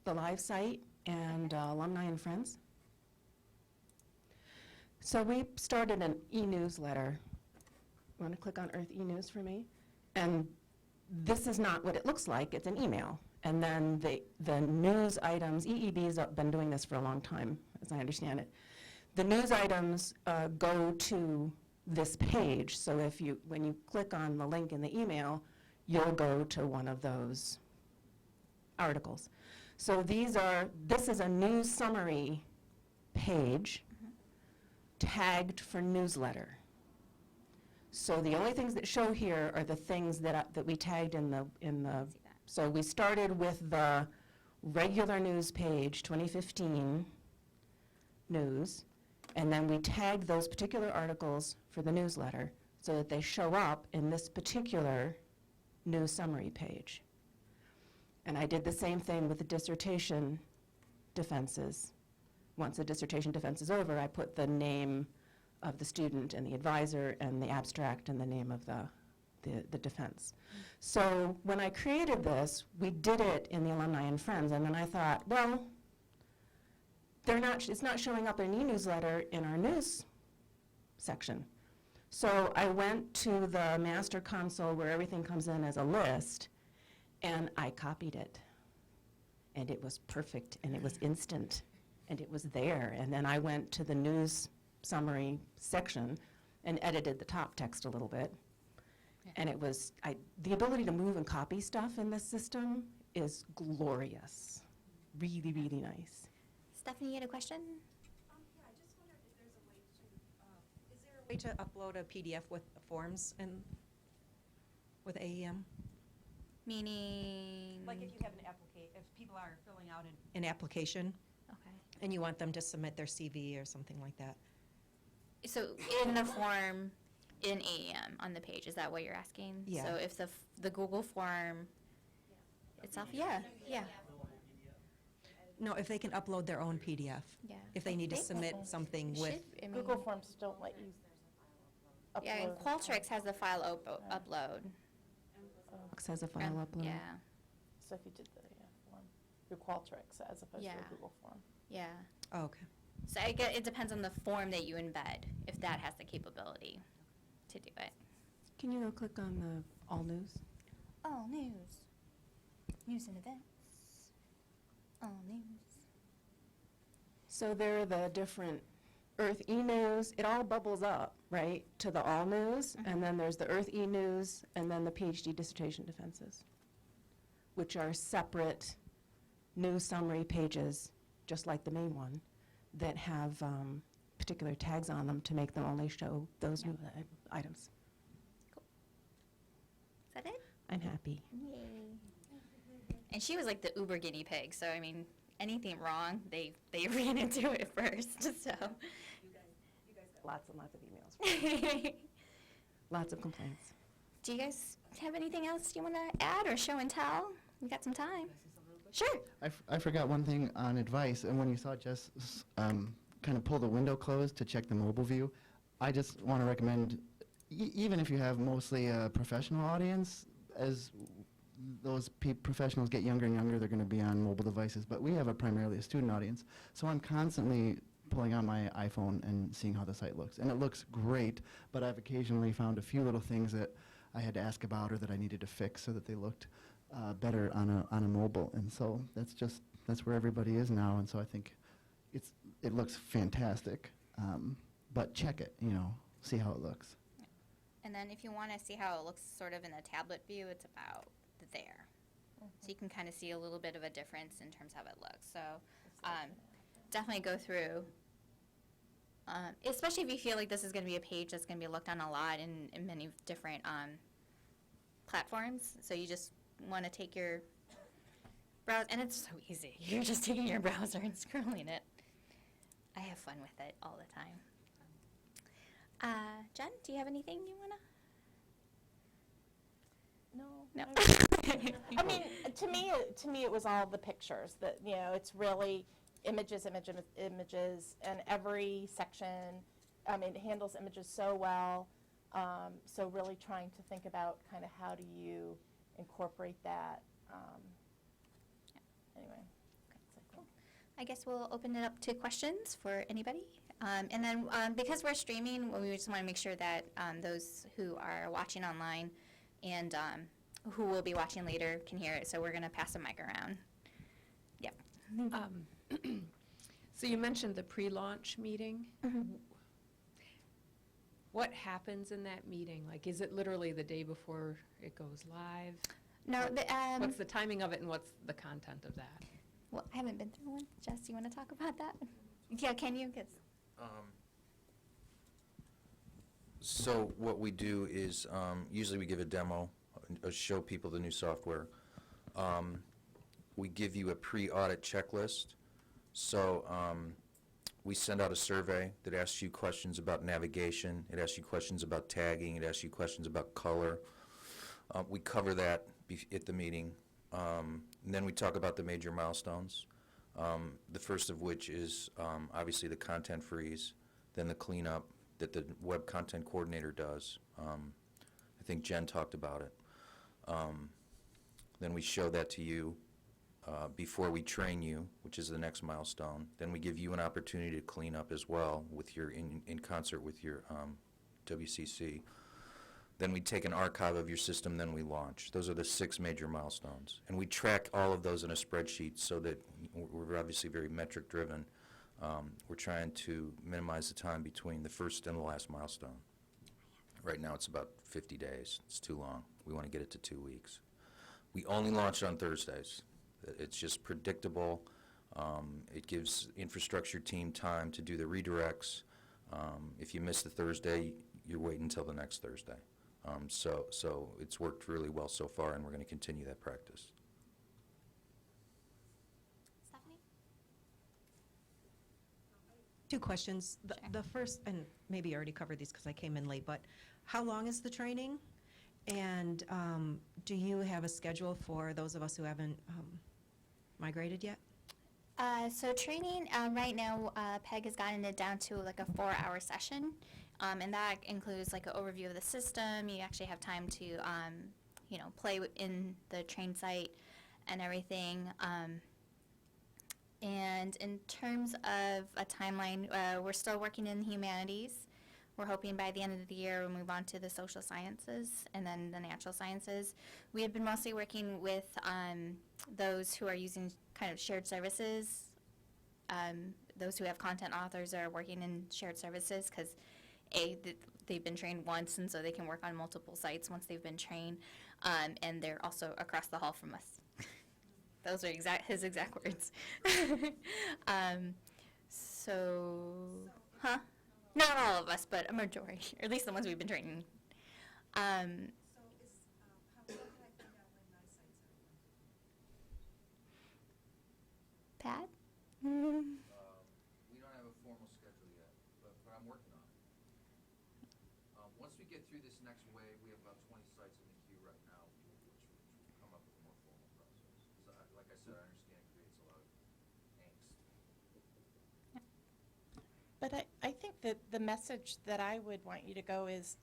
live site and alumni and friends. So we started an e-newsletter. Want to click on Earth e-news for me? And this is not what it looks like. It's an email. And then the news items, EEB's have been doing this for a long time, as I understand it. The news items go to this page. So when you click on the link in the email, you'll go to one of those articles. So this is a news summary page tagged for newsletter. So the only things that show here are the things that we tagged in the. See that. So we started with the regular news page, 2015 news, and then we tagged those particular articles for the newsletter so that they show up in this particular news summary page. And I did the same thing with the dissertation defenses. Once the dissertation defense is over, I put the name of the student and the advisor and the abstract and the name of the defense. So when I created this, we did it in the alumni and friends, and then I thought, well, it's not showing up in an e-newsletter in our news section. So I went to the master console where everything comes in as a list, And I copied it. And it was perfect, and it was instant, and it was there. And then I went to the news summary section and edited the top text a little bit. And it was, the ability to move and copy stuff in this system is glorious. Really, really nice. Stephanie, you had a question? Yeah, I just wondered if there's a way to, is there a way to upload a PDF with forms and with AEM? Meaning? Like if you have if people are filling out an application Okay. and you want them to submit their CV or something like that. So in the form in AEM on the page, is that what you're asking? Yeah. So if the Google form itself, yeah. No, if they can upload their own PDF. Yeah. If they need to I think submit something with, should- I mean, Google Forms don't let you Yeah, and upload. Qualtrics has the file upload. Says a file And- upload. Yeah, So if you did the form through Qualtrics as opposed to Yeah. a Google Form. yeah. oh, okay. So I guess it depends on the form that you embed, if that has the capability to do it. Can you go click on the all news? All news. News and events. All news. So there are the different Earth e-news, it all bubbles up, right, to the all news, and then there's the Earth e-news, and then the PhD dissertation defenses, which are separate news summary pages, just like the main one, that have particular tags on them to make them only show those new items. Is that it? I'm happy. Yay. And she was like the Uber guinea pig, so I mean, anything wrong, they ran into it first, so. Lots and lots of emails. Lots of complaints. Do you guys have anything else you want to add or show and tell? We got some time. Sure. I forgot one thing on advice, and when you saw Jess kind of pull the window closed to check the mobile view, I just want to recommend, even if you have mostly a professional audience, as those professionals get younger and younger, they're going to be on mobile devices, but we have primarily a student audience, so I'm constantly pulling out my iPhone and seeing how the site looks. And it looks great, but I've occasionally found a few little things that I had to ask about or that I needed to fix so that they looked better on a mobile. And so that's where everybody is now. And so I think it looks fantastic. But check it, see how it looks. And then if you want to see how it looks sort of in the tablet view, it's about there. So you can kind of see a little bit of a difference in terms of how it looks. So definitely go through, especially if you feel like this is going to be a page that's going to be looked on a lot in many different platforms. So you just want to take your browse, and it's so easy. You're just taking your browser and scrolling it. I have fun with it all the time. Jen, do you have anything you want to? No. No. I mean, to me, it was all the pictures that, it's really images, and every section, it handles images so well. So really trying to think about kind of how do you incorporate that. Anyway. I guess we'll open it up to questions for anybody. And then because we're streaming, we just want to make sure that those who are watching online and who will be watching later can hear it. So we're going to pass the mic around. Yep. So you mentioned the pre-launch meeting. What happens in that meeting? Like, is it literally the day before it goes live? No, What's the timing of it and what's the content of that? well, I haven't been through one. Jess, you want to talk about that? Yeah, can you? 'Cause So what we do is usually we give a demo, show people the new software. We give you a pre-audit checklist. So we send out a survey that asks you questions about navigation. It asks you questions about tagging. It asks you questions about color. We cover that at the meeting. And then we talk about the major milestones. The first of which is obviously the content freeze, then the cleanup that the web content coordinator does. I think Jen talked about it. Then we show that to you before we train you, which is the next milestone. Then we give you an opportunity to clean up as well with your in concert with your WCC. Then we take an archive of your system, then we launch. Those are the 6 major milestones. And we track all of those in a spreadsheet so that we're obviously very metric driven. We're trying to minimize the time between the first and the last milestone. Right now it's about 50 days. It's too long. We want to get it to 2 weeks. We only launch on Thursdays. It's just predictable. It gives infrastructure team time to do the redirects. If you miss the Thursday, you're waiting until the next Thursday. So it's worked really well so far, and we're going to continue that practice. Stephanie? 2 questions. Sure. The first, and maybe you already covered these because I came in late, but how long is the training? And do you have a schedule for those of us who haven't migrated yet? So training, right now, Peg has gotten it down to like a 4-hour session. And that includes like an overview of the system. You actually have time to, play in the train site and everything. And in terms of a timeline, we're still working in the humanities. We're hoping by the end of the year we'll move on to the social sciences and then the natural sciences. We have been mostly working with those who are using kind of shared services. Those who have content authors are working in shared services because they've been trained once, and so they can work on multiple sites once they've been trained, and they're also across the hall from us. Those are his exact words. Not all of us, but a majority, or at least the ones we've been training. So how can I find out when my sites are Pat? We don't have a formal schedule yet, but I'm working on it. Once we get through this next wave, we have about 20 sites in the queue right now, which will come up with a more formal process. 'Cause like I said, I understand it creates a lot of angst. But I think that the message that I would want you to go is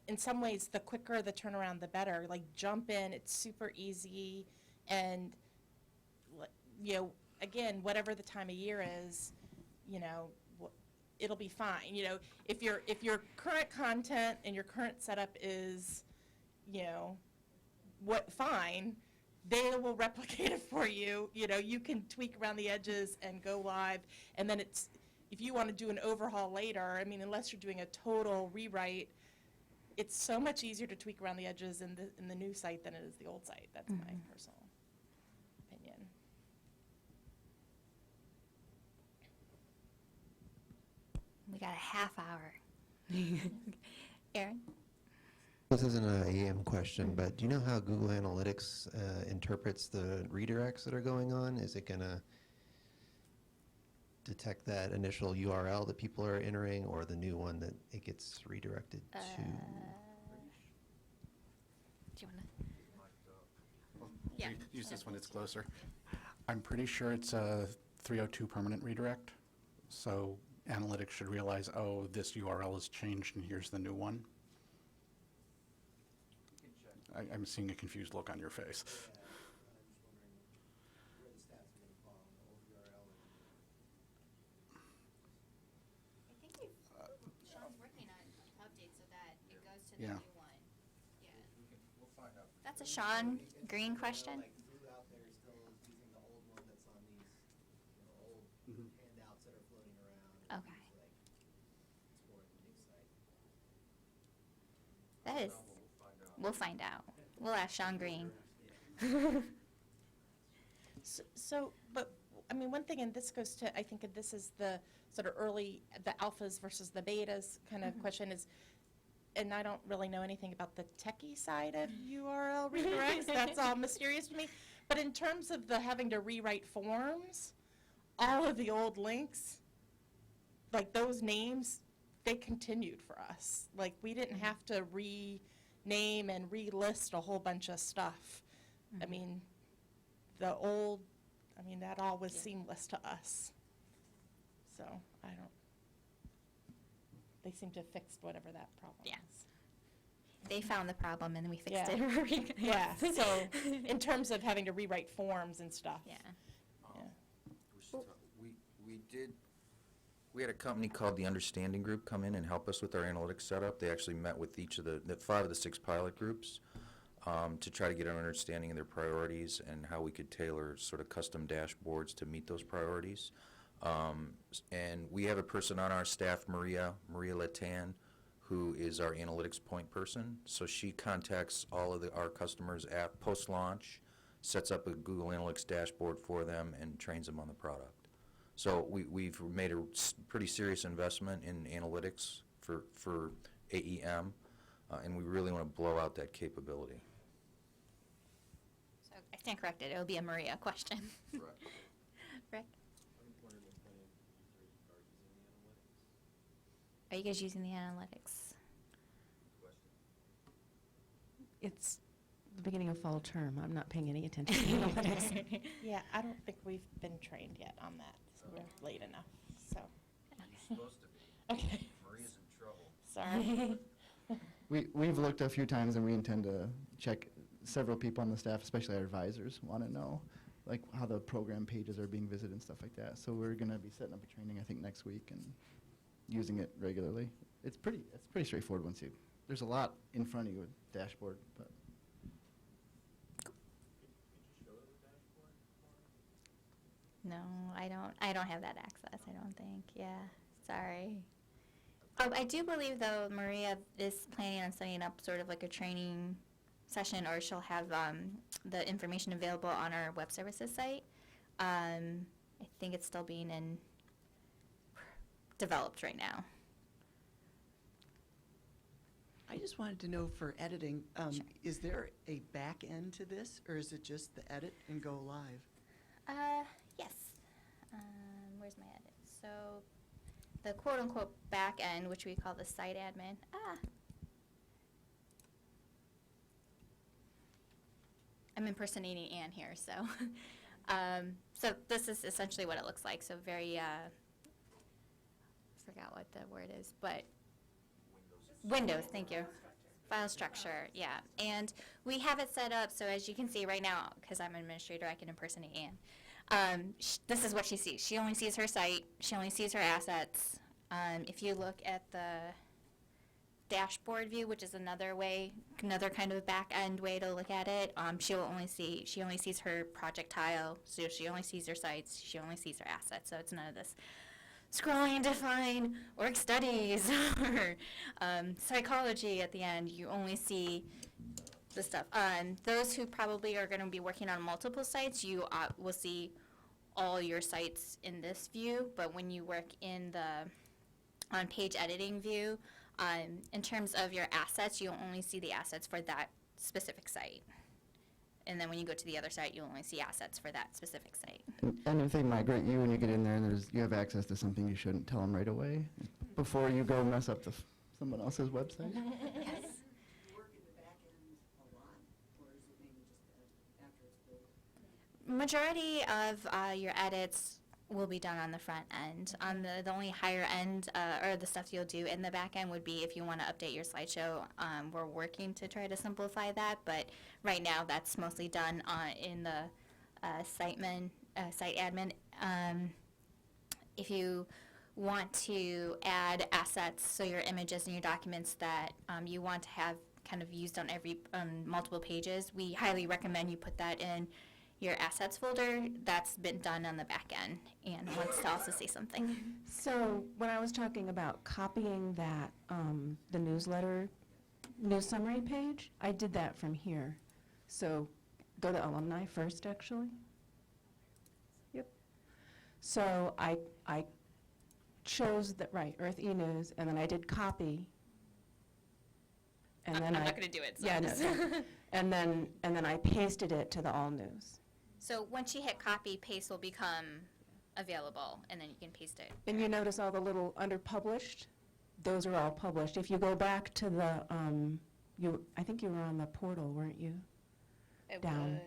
in some ways, the quicker the turnaround, the better. Like, jump in, it's super easy, and, again, whatever the time of year is, it'll be fine. If your current content and your current setup is, fine, they will replicate it for you. You can tweak around the edges and go live, and then if you want to do an overhaul later, unless you're doing a total rewrite, it's so much easier to tweak around the edges in the new site than it is the old site. That's my personal opinion. We got a half hour. Aaron? This isn't an AEM question, but do you know how Google Analytics interprets the redirects that are going on? Is it going to detect that initial URL that people are entering, or the new one that it gets redirected to? Do you want to? Yeah. Use this one, it's closer. I'm pretty sure it's a 302 permanent redirect, so analytics should realize, oh, this URL has changed and here's the new one. I'm seeing a confused look on your face. I think Sean's working on updates so that it goes to the Yeah. new one. Yeah. We'll find out. That's a Sean Green question. Like Blue out there still is using the old one that's on these, old handouts that are floating around. Okay. It's like exploring the new site. That is, we'll find out. We'll ask Sean Green. But one thing, and this goes to, I think this is the sort of early, the alphas versus the betas kind of question is, and I don't really know anything about the techie side of URL redirects. That's all mysterious to me. But in terms of the having to rewrite forms, all of the old links, like those names, they continued for us. Like, we didn't have to rename and relist a whole bunch of stuff. The old, that all was seamless to us. So, they seem to have fixed whatever that problem Yeah. is. They found the problem and we fixed Yeah. it. Yeah, so in terms of having to rewrite forms and stuff. Yeah. We We had a company called the Understanding Group come in and help us with our analytics setup. They actually met with each of the 5 of the 6 pilot groups to try to get an understanding of their priorities and how we could tailor sort of custom dashboards to meet those priorities. And we have a person on our staff, Maria Latan, who is our analytics point person. So she contacts all of our customers at post-launch, sets up a Google Analytics dashboard for them, and trains them on the product. So we've made a pretty serious investment in analytics for AEM, and we really want to blow out that capability. So I stand corrected. It will be a Maria question. Right. Rick? I'm wondering what kind of users are using the analytics? Are you guys using the analytics? Question. It's the beginning of fall term. I'm not paying any attention to analytics. Yeah, I don't think we've been trained yet on that. So we're late enough, so. You're supposed to be. Okay. Maria's in trouble. Sorry. We've looked a few times, and we intend to check. Several people on the staff, especially our advisors, want to know like how the program pages are being visited and stuff like that. So we're going to be setting up a training, I think, next week and using it regularly. It's pretty straightforward once you. There's a lot in front of you with dashboard, but. Could you show the dashboard for us? No, I don't have that access, I don't think. Yeah, sorry. Oh, I do believe, though, Maria is planning on setting up sort of like a training session, or she'll have the information available on our web services site. I think it's still being developed right now. I just wanted to know for editing, is there a back end to this, or is it just the edit and go live? Yes. Where's my edit? So the quote-unquote back end, which we call the site admin. I'm impersonating Anne here, so. So this is essentially what it looks like. So very, forgot what the word is, but Windows, thank you. File structure, yeah. And we have it set up, so as you can see right now, because I'm an administrator, I can impersonate Anne. This is what she sees. She only sees her site. She only sees her assets. If you look at the dashboard view, which is another kind of back-end way to look at it, she only sees her project tile, so she only sees her sites, she only sees her assets, so it's none of this scrolling to find work studies or psychology at the end. You only see the stuff. Those who probably are going to be working on multiple sites, you will see all your sites in this view, but when you work in the on page editing view, in terms of your assets, you'll only see the assets for that specific site. And then when you go to the other site, you'll only see assets for that specific site. And if they migrate you and you get in there and you have access to something, you shouldn't tell them right away before you go mess up someone else's website. Yes. Work in the back end a lot, or is it maybe just after it's built? Majority of your edits will be done on the front end. On the only higher end, or the stuff you'll do in the back end would be if you want to update your slideshow. We're working to try to simplify that, but right now that's mostly done in the site admin. If you want to add assets, so your images and your documents that you want to have kind of used on multiple pages, we highly recommend you put that in your assets folder. That's been done on the back end, and wants to also say something. So when I was talking about copying that, the newsletter news summary page, I did that from here. So go to alumni first, actually. Yep. So I chose that, right, Earth E-News, and then I did copy. And I'm then not going to do it. So Yeah, no. And then I pasted it to the All News. So once you hit copy, paste will become available, and then you can paste it. And you notice all the little under published? Those are all published. If you go back to the, I think you were on the portal, weren't you? It Down.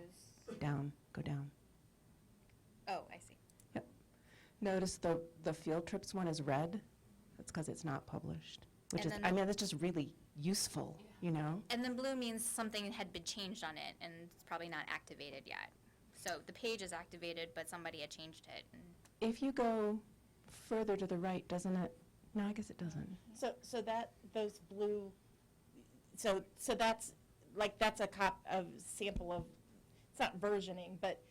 was. Down, go down. Oh, I see. Yep. Notice the field trips one is red. That's because it's not published, which And is, then I mean, that's just really useful, you know? And then blue means something had been changed on it, and it's probably not activated yet. So the page is activated, but somebody had changed it. And If you go further to the right, doesn't it? No, I guess it doesn't. So that, those blue, so that's, like, that's a sample of, it's not versioning, but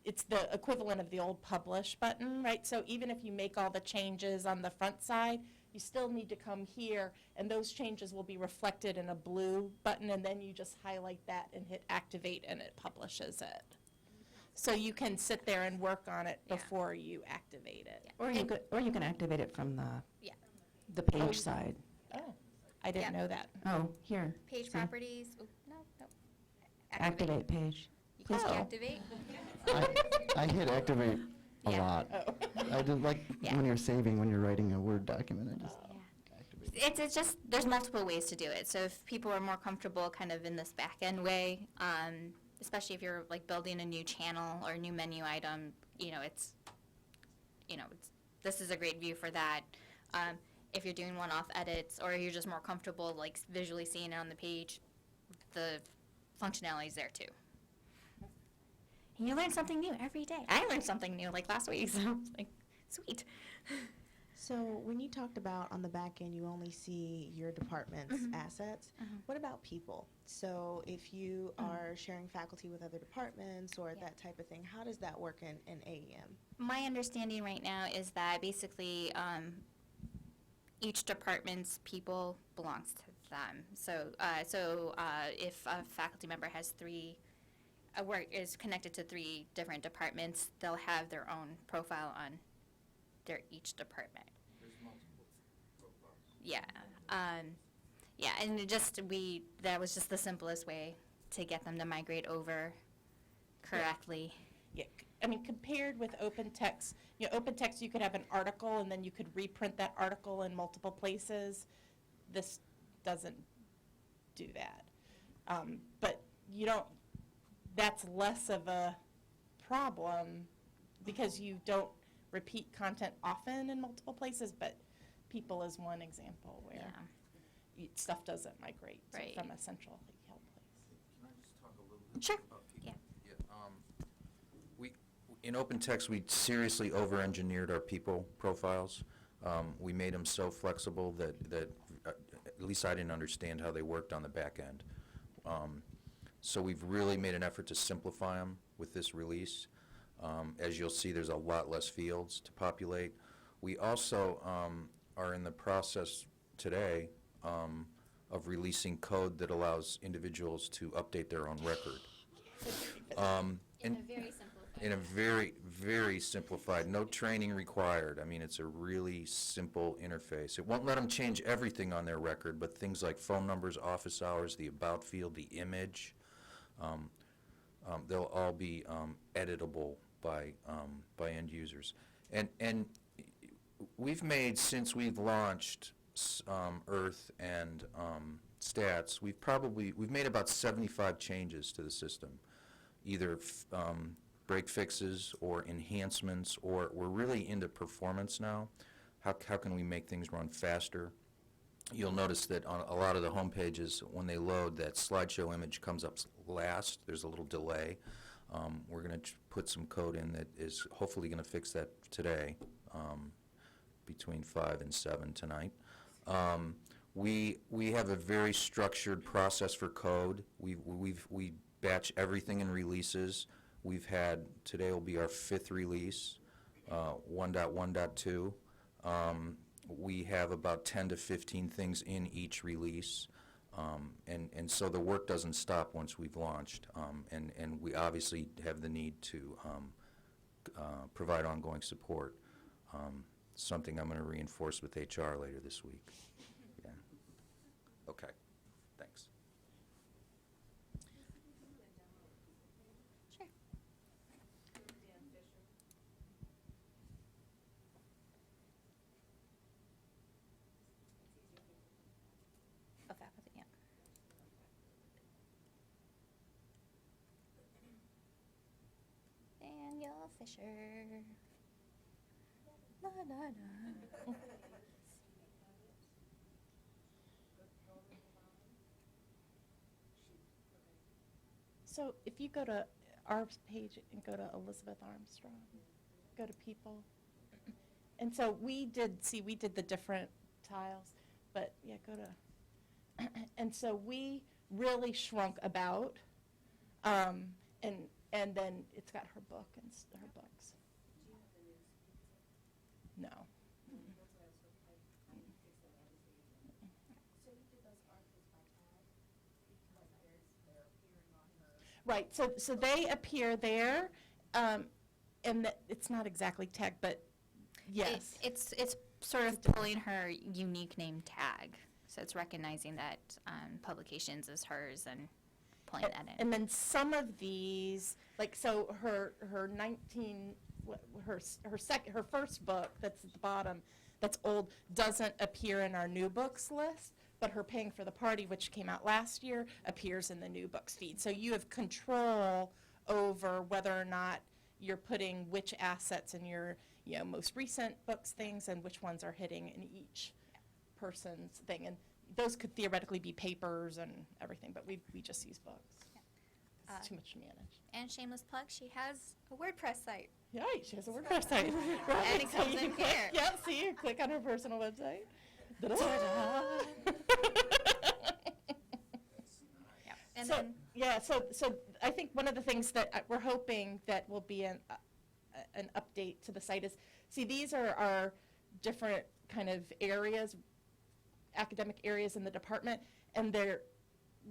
it's the equivalent of the old publish button, right? So even if you make all the changes on the front side, you still need to come here, and those changes will be reflected in a blue button, and then you just highlight that and hit activate, and it publishes it. So you can sit there and work on it Yeah. before you activate it. Or you can activate it from Yeah. the page side. Oh, I didn't Yeah. know that. Oh, here. Page see? properties, oh, no. Activate page. You can Oh. activate. I hit activate a Yeah. lot. Oh. I did like Yeah. when you're saving, when you're writing a Word document, I just activate. It's just, there's multiple ways to do it. So if people are more comfortable kind of in this back end way, especially if you're like building a new channel or a new menu item, this is a great view for that. If you're doing one-off edits or you're just more comfortable like visually seeing it on the page, the functionality is there too. And you learn something new every day. I learned something new like last week, so it's like, sweet. So when you talked about on the back end, you only see your department's assets. What about people? So if you are sharing faculty with other departments or that type of thing, how does that work in AEM? My understanding right now is that basically each department's people belongs to them. So if a faculty member has is connected to 3 different departments, they'll have their own profile on their each department. There's multiple profiles. Yeah. And that was just the simplest way to get them to migrate over correctly. Yeah, I mean, compared with OpenText, OpenText, you could have an article and then you could reprint that article in multiple places. This doesn't do that. But that's less of a problem because you don't repeat content often in multiple places, but people is one example where stuff doesn't migrate Right. from a central held place. Can I just talk a little bit? Sure. about people? Yeah. In OpenText, we seriously over-engineered our people profiles. We made them so flexible that at least I didn't understand how they worked on the back end. So we've really made an effort to simplify them with this release. As you'll see, there's a lot less fields to populate. We also are in the process today of releasing code that allows individuals to update their own record. In a very simplified In a very, very simplified, no training required. I mean, it's a really simple interface. It won't let them change everything on their record, but things like phone numbers, office hours, the about field, the image, they'll all be editable by end users. And we've made, since we've launched Earth and Stats, we've made about 75 changes to the system, either break fixes or enhancements, or we're really into performance now. How can we make things run faster? You'll notice that on a lot of the home pages, when they load, that slideshow image comes up last. There's a little delay. We're going to put some code in that is hopefully going to fix that today, between 5 and 7 tonight. We have a very structured process for code. We batch everything in releases. Today will be our 5th release, 1.1.2. We have about 10 to 15 things in each release, and so the work doesn't stop once we've launched, and we obviously have the need to provide ongoing support, something I'm going to reinforce with HR later this week. Yeah. Okay, thanks. Sure. Oh, faculty, yeah. Daniel Fisher. La, la, la. So if you go to our page and go to Elizabeth Armstrong, go to people, And so we did the different tiles, but yeah, go to, and so we really shrunk about, and then it's got her book and her books. No. Right, so they appear there, and it's not exactly tagged, but yes. It's sort of pulling her unique name tag. So it's recognizing that publications is hers and pulling that in. And then some of these, like, so her first book that's at the bottom, that's old, doesn't appear in our new books list, but her Paying for the Party, which came out last year, appears in the new books feed. So you have control over whether or not you're putting which assets in your most recent books things and which ones are hitting in each person's thing. And those could theoretically be papers and everything, but we just use books. It's too much to manage. And shameless plug, she has a WordPress site. Yeah, she has a WordPress site. Right. And it comes in here. Yeah, see, you click on her personal website. Ta-da. And So, then, yeah, so I think one of the things that we're hoping that will be an update to the site is, see, these are our different kind of areas, academic areas in the department, and they're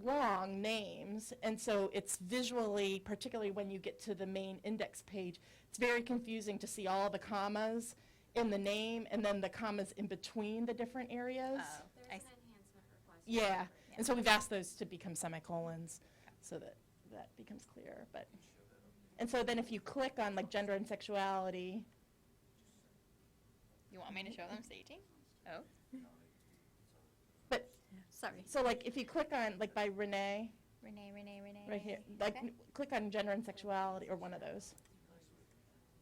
long names, and so it's visually, particularly when you get to the main index page, it's very confusing to see all the commas in the name and then the commas in between the different areas. I see. Yeah, and so we've asked those to become semicolons so that becomes clear. But and so then if you click on like gender and sexuality, You want me to show them staging? Oh, but sorry. so like if you click on like by Renee Renee. right here, like Okay. click on gender and sexuality or one of those,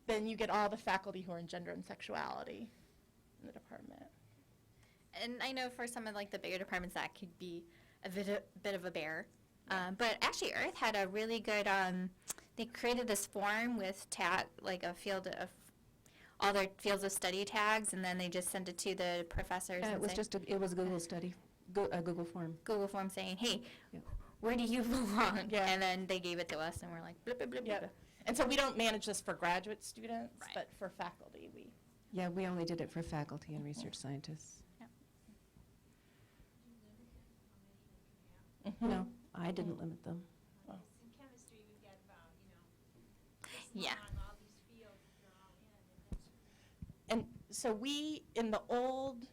then you get all the faculty who are in gender and sexuality in the department. And I know for some of like the bigger departments that could be a bit of a bear. But actually Earth had a really good, they created this form with like a field of all their fields of study tags, and then they just sent it to the professors. It and was say- just, it was a Google study, a Google form. Google form saying, hey, Yeah. where do you belong? Yeah. And then they gave it to us, and we're like, blip, blip, blip, Yep. blip. And so we don't manage this for graduate students, Right. but for faculty, we. Yeah, we only did it for faculty and research scientists. No, I didn't limit them. In chemistry, we've got about, Yeah. all these fields that they're all in. And so we, in the old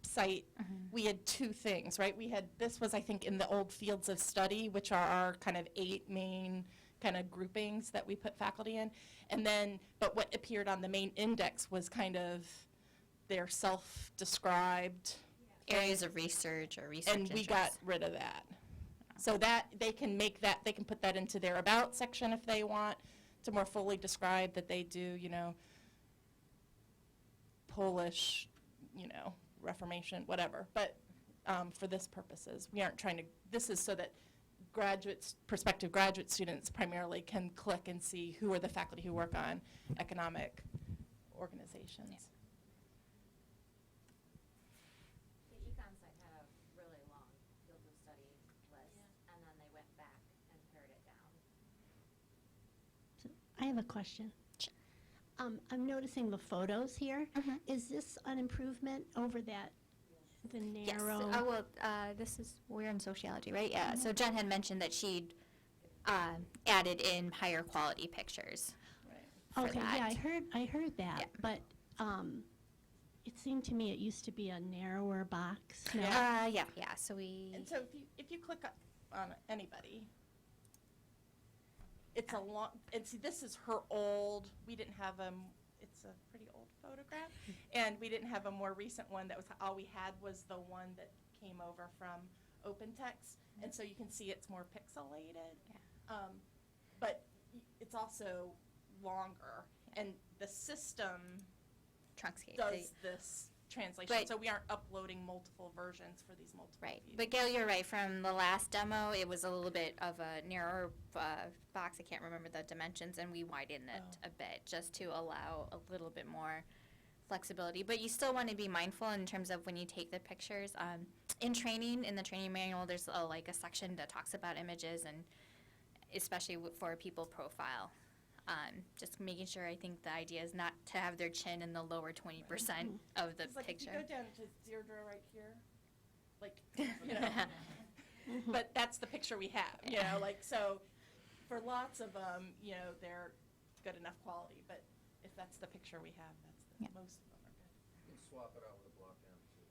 site, we had two things, right? This was, I think, in the old fields of study, which are our kind of 8 main kind of groupings that we put faculty in. And then, but what appeared on the main index was kind of their self-described Areas of research or research and we got interests. rid of that. So that, they can put that into their About section if they want to more fully describe that they do, Polish, Reformation, whatever. But for this purposes, we aren't trying to, this is so that prospective graduate students primarily can click and see who are the faculty who work on economic organizations. The econ site had a really long field of study list, and then they went back and pared it down. I have a question. I'm noticing the photos here. Is this an improvement over the Yes. narrow? Well, we're in sociology, right? Yeah. So Jen had mentioned that she'd added in higher quality pictures. for Okay, that. yeah, I heard that, Yeah. but it seemed to me it used to be a narrower box. No? Yeah. So we. And so if you click on anybody, it's a long, and see, this is her old, we didn't have it's a pretty old photograph, and we didn't have a more recent one. That was, all we had was the one that came over from OpenText, and so you can see it's more pixelated. But it's also longer, and the system Trunkscape. does this translation, But- so we aren't uploading multiple versions for these multiple Right, views. but Gail, you're right. From the last demo, it was a little bit of a narrower box. I can't remember the dimensions, and we widened it a bit just to allow a little bit more flexibility, but you still want to be mindful in terms of when you take the pictures. In training, in the training manual, there's like a section that talks about images, and especially for a people profile. Just making sure, I think the idea is not to have their chin in the lower 20% of the It's like picture. if you go down to Deirdre right here, like, you know, but that's the picture we have, you know, like, so for lots of them, you know, they're good enough quality, but if that's the picture we have, that's the, most of them are good. You can swap it out with a block M too.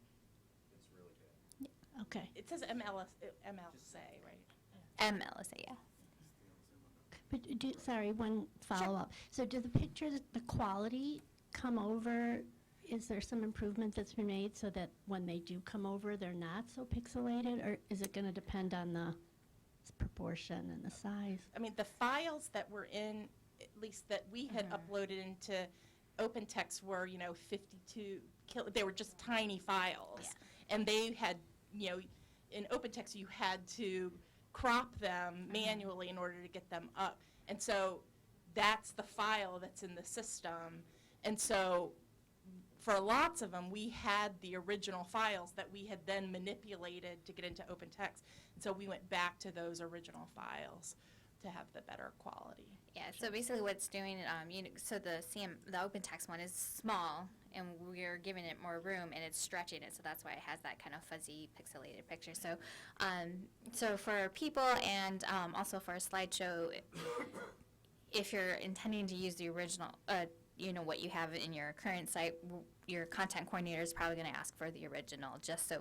It's really bad. Okay. It says MLSA, right? MLSA, yeah. But sorry, one follow-up. So do the pictures, the quality come over? Is there some improvement that's been made so that when they do come over, they're not so pixelated? Or is it going to depend on the proportion and the size? I mean, the files that were in, at least that we had uploaded into OpenText were, you know, 52 they were just tiny files. And they had, you know, in OpenText you had to crop them manually in order to get them up. And so that's the file that's in the system. And so for lots of them, we had the original files that we had then manipulated to get into OpenText. And so we went back to those original files to have the better quality. Yeah, so basically what it's doing, so the OpenText one is small, and we're giving it more room, and it's stretching it, so that's why it has that kind of fuzzy, pixelated picture. So, so for people and also for a slideshow, if you're intending to use the original, you know, what you have in your current site, your content coordinator is probably going to ask for the original, just so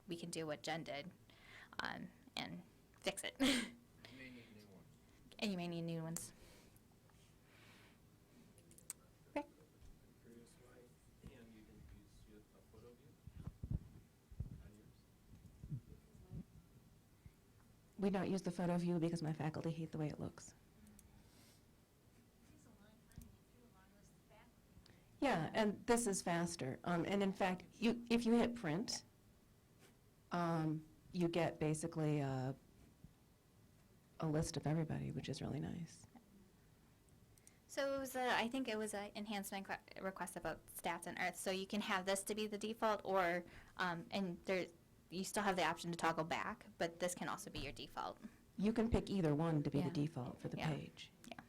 we can do what Jen did and fix it. And you may need new ones. Okay. I'm curious why, and you didn't use a photo view on yours? We don't use the photo view because my faculty hate the way it looks. Yeah, and this is faster. And in fact, if you hit print, you get basically a list of everybody, which is really nice. So it was I think it was an enhancement request about stats and Earth. So you can have this to be the default, or and you still have the option to toggle back, but this can also be your default. You can pick either one to be the default for the page. Yeah.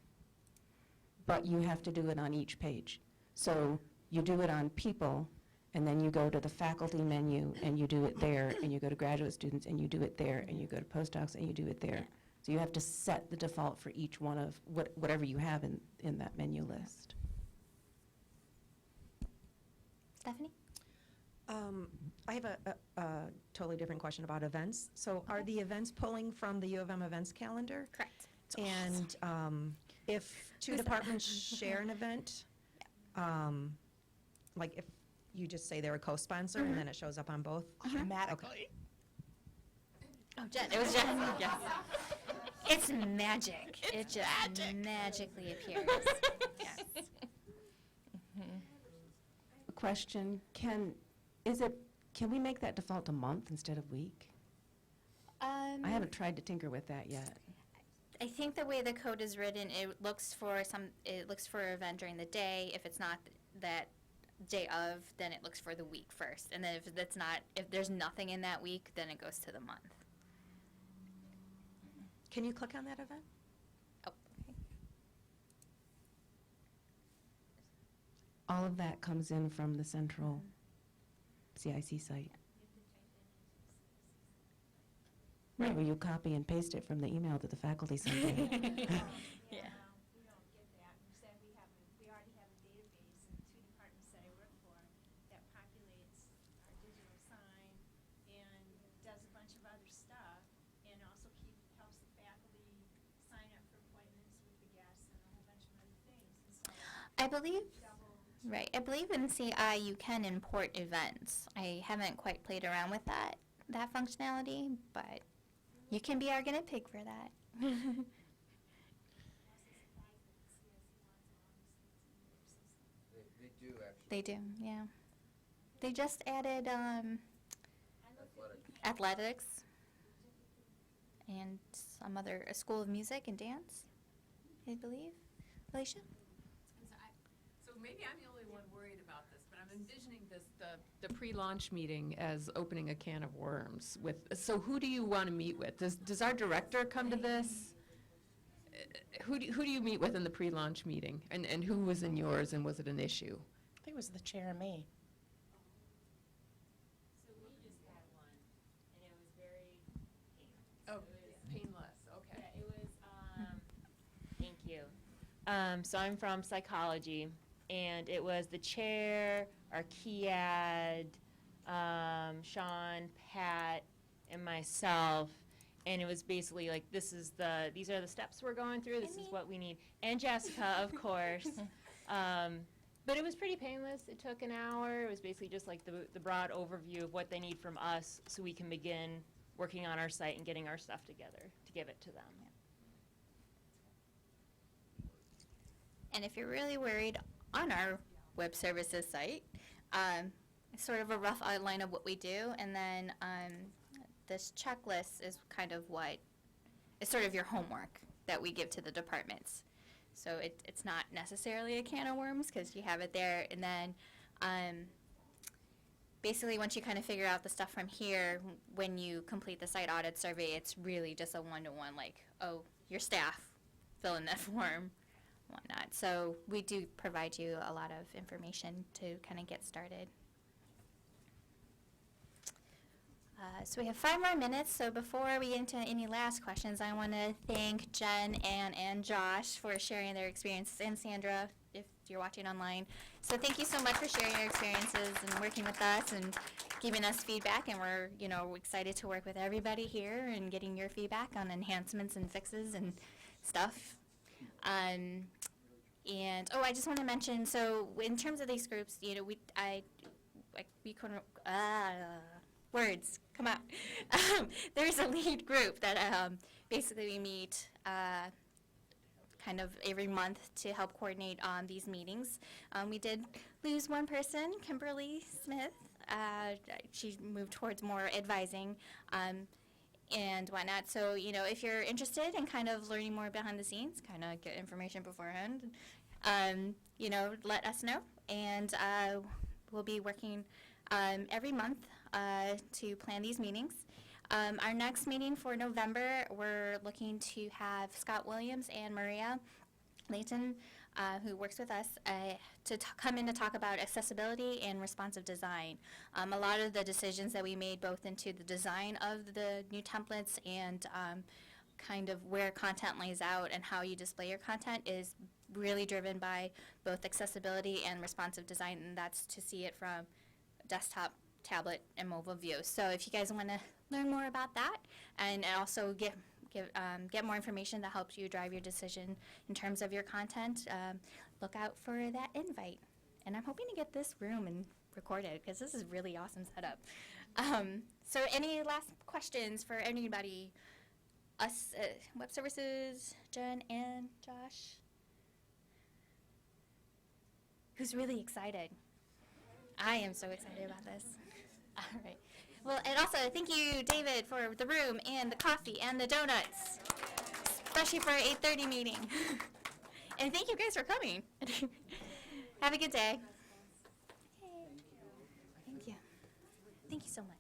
But you have to do it on each page. So you do it on people, and then you go to the faculty menu, and you do it there, and you go to graduate students, and you do it there, and you go to postdocs, and you do it there. So you have to set the default for each one of whatever you have in that menu list. Stephanie? I have a totally different question about events. So are the events pulling from the U of M events calendar? Correct. And if two departments share an event, like if you just say they're a co-sponsor and then it shows up on both? Automatically. Oh, Jen, it was Jen. Yes. It's magic. It just magically appears. Yes. A question, can we make that default to month instead of week? I haven't tried to tinker with that yet. I think the way the code is written, it looks for an event during the day. If it's not that day of, then it looks for the week first. And then if there's nothing in that week, then it goes to the month. Can you click on that event? Oh, okay. All of that comes in from the central CIC site. Right, where you copy and paste it from the email that the faculty sent in. Yeah. We don't get that. Instead, we already have a database in the two departments that I work for that populates our digital sign and does a bunch of other stuff, and also helps the faculty sign up for appointments with the guests and a whole bunch of other things. And so I believe in CI you can import events. I haven't quite played around with that functionality, but you can be our guinea pig for that. They do actually. They do, yeah. They just added athletics and a school of music and dance, I believe. Alicia? So maybe I'm the only one worried about this, but I'm envisioning the pre-launch meeting as opening a can of worms with, so who do you want to meet with? Does our director come to this? Who do you meet with in the pre-launch meeting? And who was in yours, and was it an issue? I think it was the chair and me. So we just had one, and it was very painless, okay. Yeah, it was, thank you. So I'm from psychology, and it was the chair, our KIAD, Sean, Pat, and myself, and it was basically like, these are the steps we're going through, this is what we need. And Jessica, of course. But it was pretty painless. It took an hour. It was basically just like the broad overview of what they need from us so we can begin working on our site and getting our stuff together to give it to them. And if you're really worried, on our web services site, sort of a rough outline of what we do, and then this checklist is kind of what is sort of your homework that we give to the departments. So it's not necessarily a can of worms because you have it there, and then basically once you kind of figure out the stuff from here, when you complete the site audit survey, it's really just a one-to-one, like, oh, your staff, fill in that form, whatnot. So we do provide you a lot of information to kind of get started. So we have 5 more minutes, so before we get into any last questions, I want to thank Jen, Ann, and Josh for sharing their experiences, and Sandra, if you're watching online. So thank you so much for sharing your experiences and working with us and giving us feedback, and we're excited to work with everybody here and getting your feedback on enhancements and fixes and stuff. And I just want to mention, so in terms of these groups, we couldn't, words come out. There's a lead group that basically we meet kind of every month to help coordinate on these meetings. We did lose one person, Kimberly Smith. She moved towards more advising and whatnot. So, if you're interested in kind of learning more behind the scenes, kind of get information beforehand, let us know. And we'll be working every month to plan these meetings. Our next meeting for November, we're looking to have Scott Williams and Maria Layton, who works with us, to come in to talk about accessibility and responsive design. A lot of the decisions that we made both into the design of the new templates and kind of where content lays out and how you display your content is really driven by both accessibility and responsive design, and that's to see it from desktop, tablet, and mobile view. So if you guys want to learn more about that and also get more information that helps you drive your decision in terms of your content, look out for that invite. And I'm hoping to get this room and recorded because this is really awesome setup. So any last questions for anybody? Us, Web Services, Jen and Josh? Who's really excited? I am so excited about this. All right. Well, and also thank you, David, for the room and the coffee and the donuts, especially for our 8:30 meeting. And thank you guys for coming. Have a good day. Thank you. Thank you so much.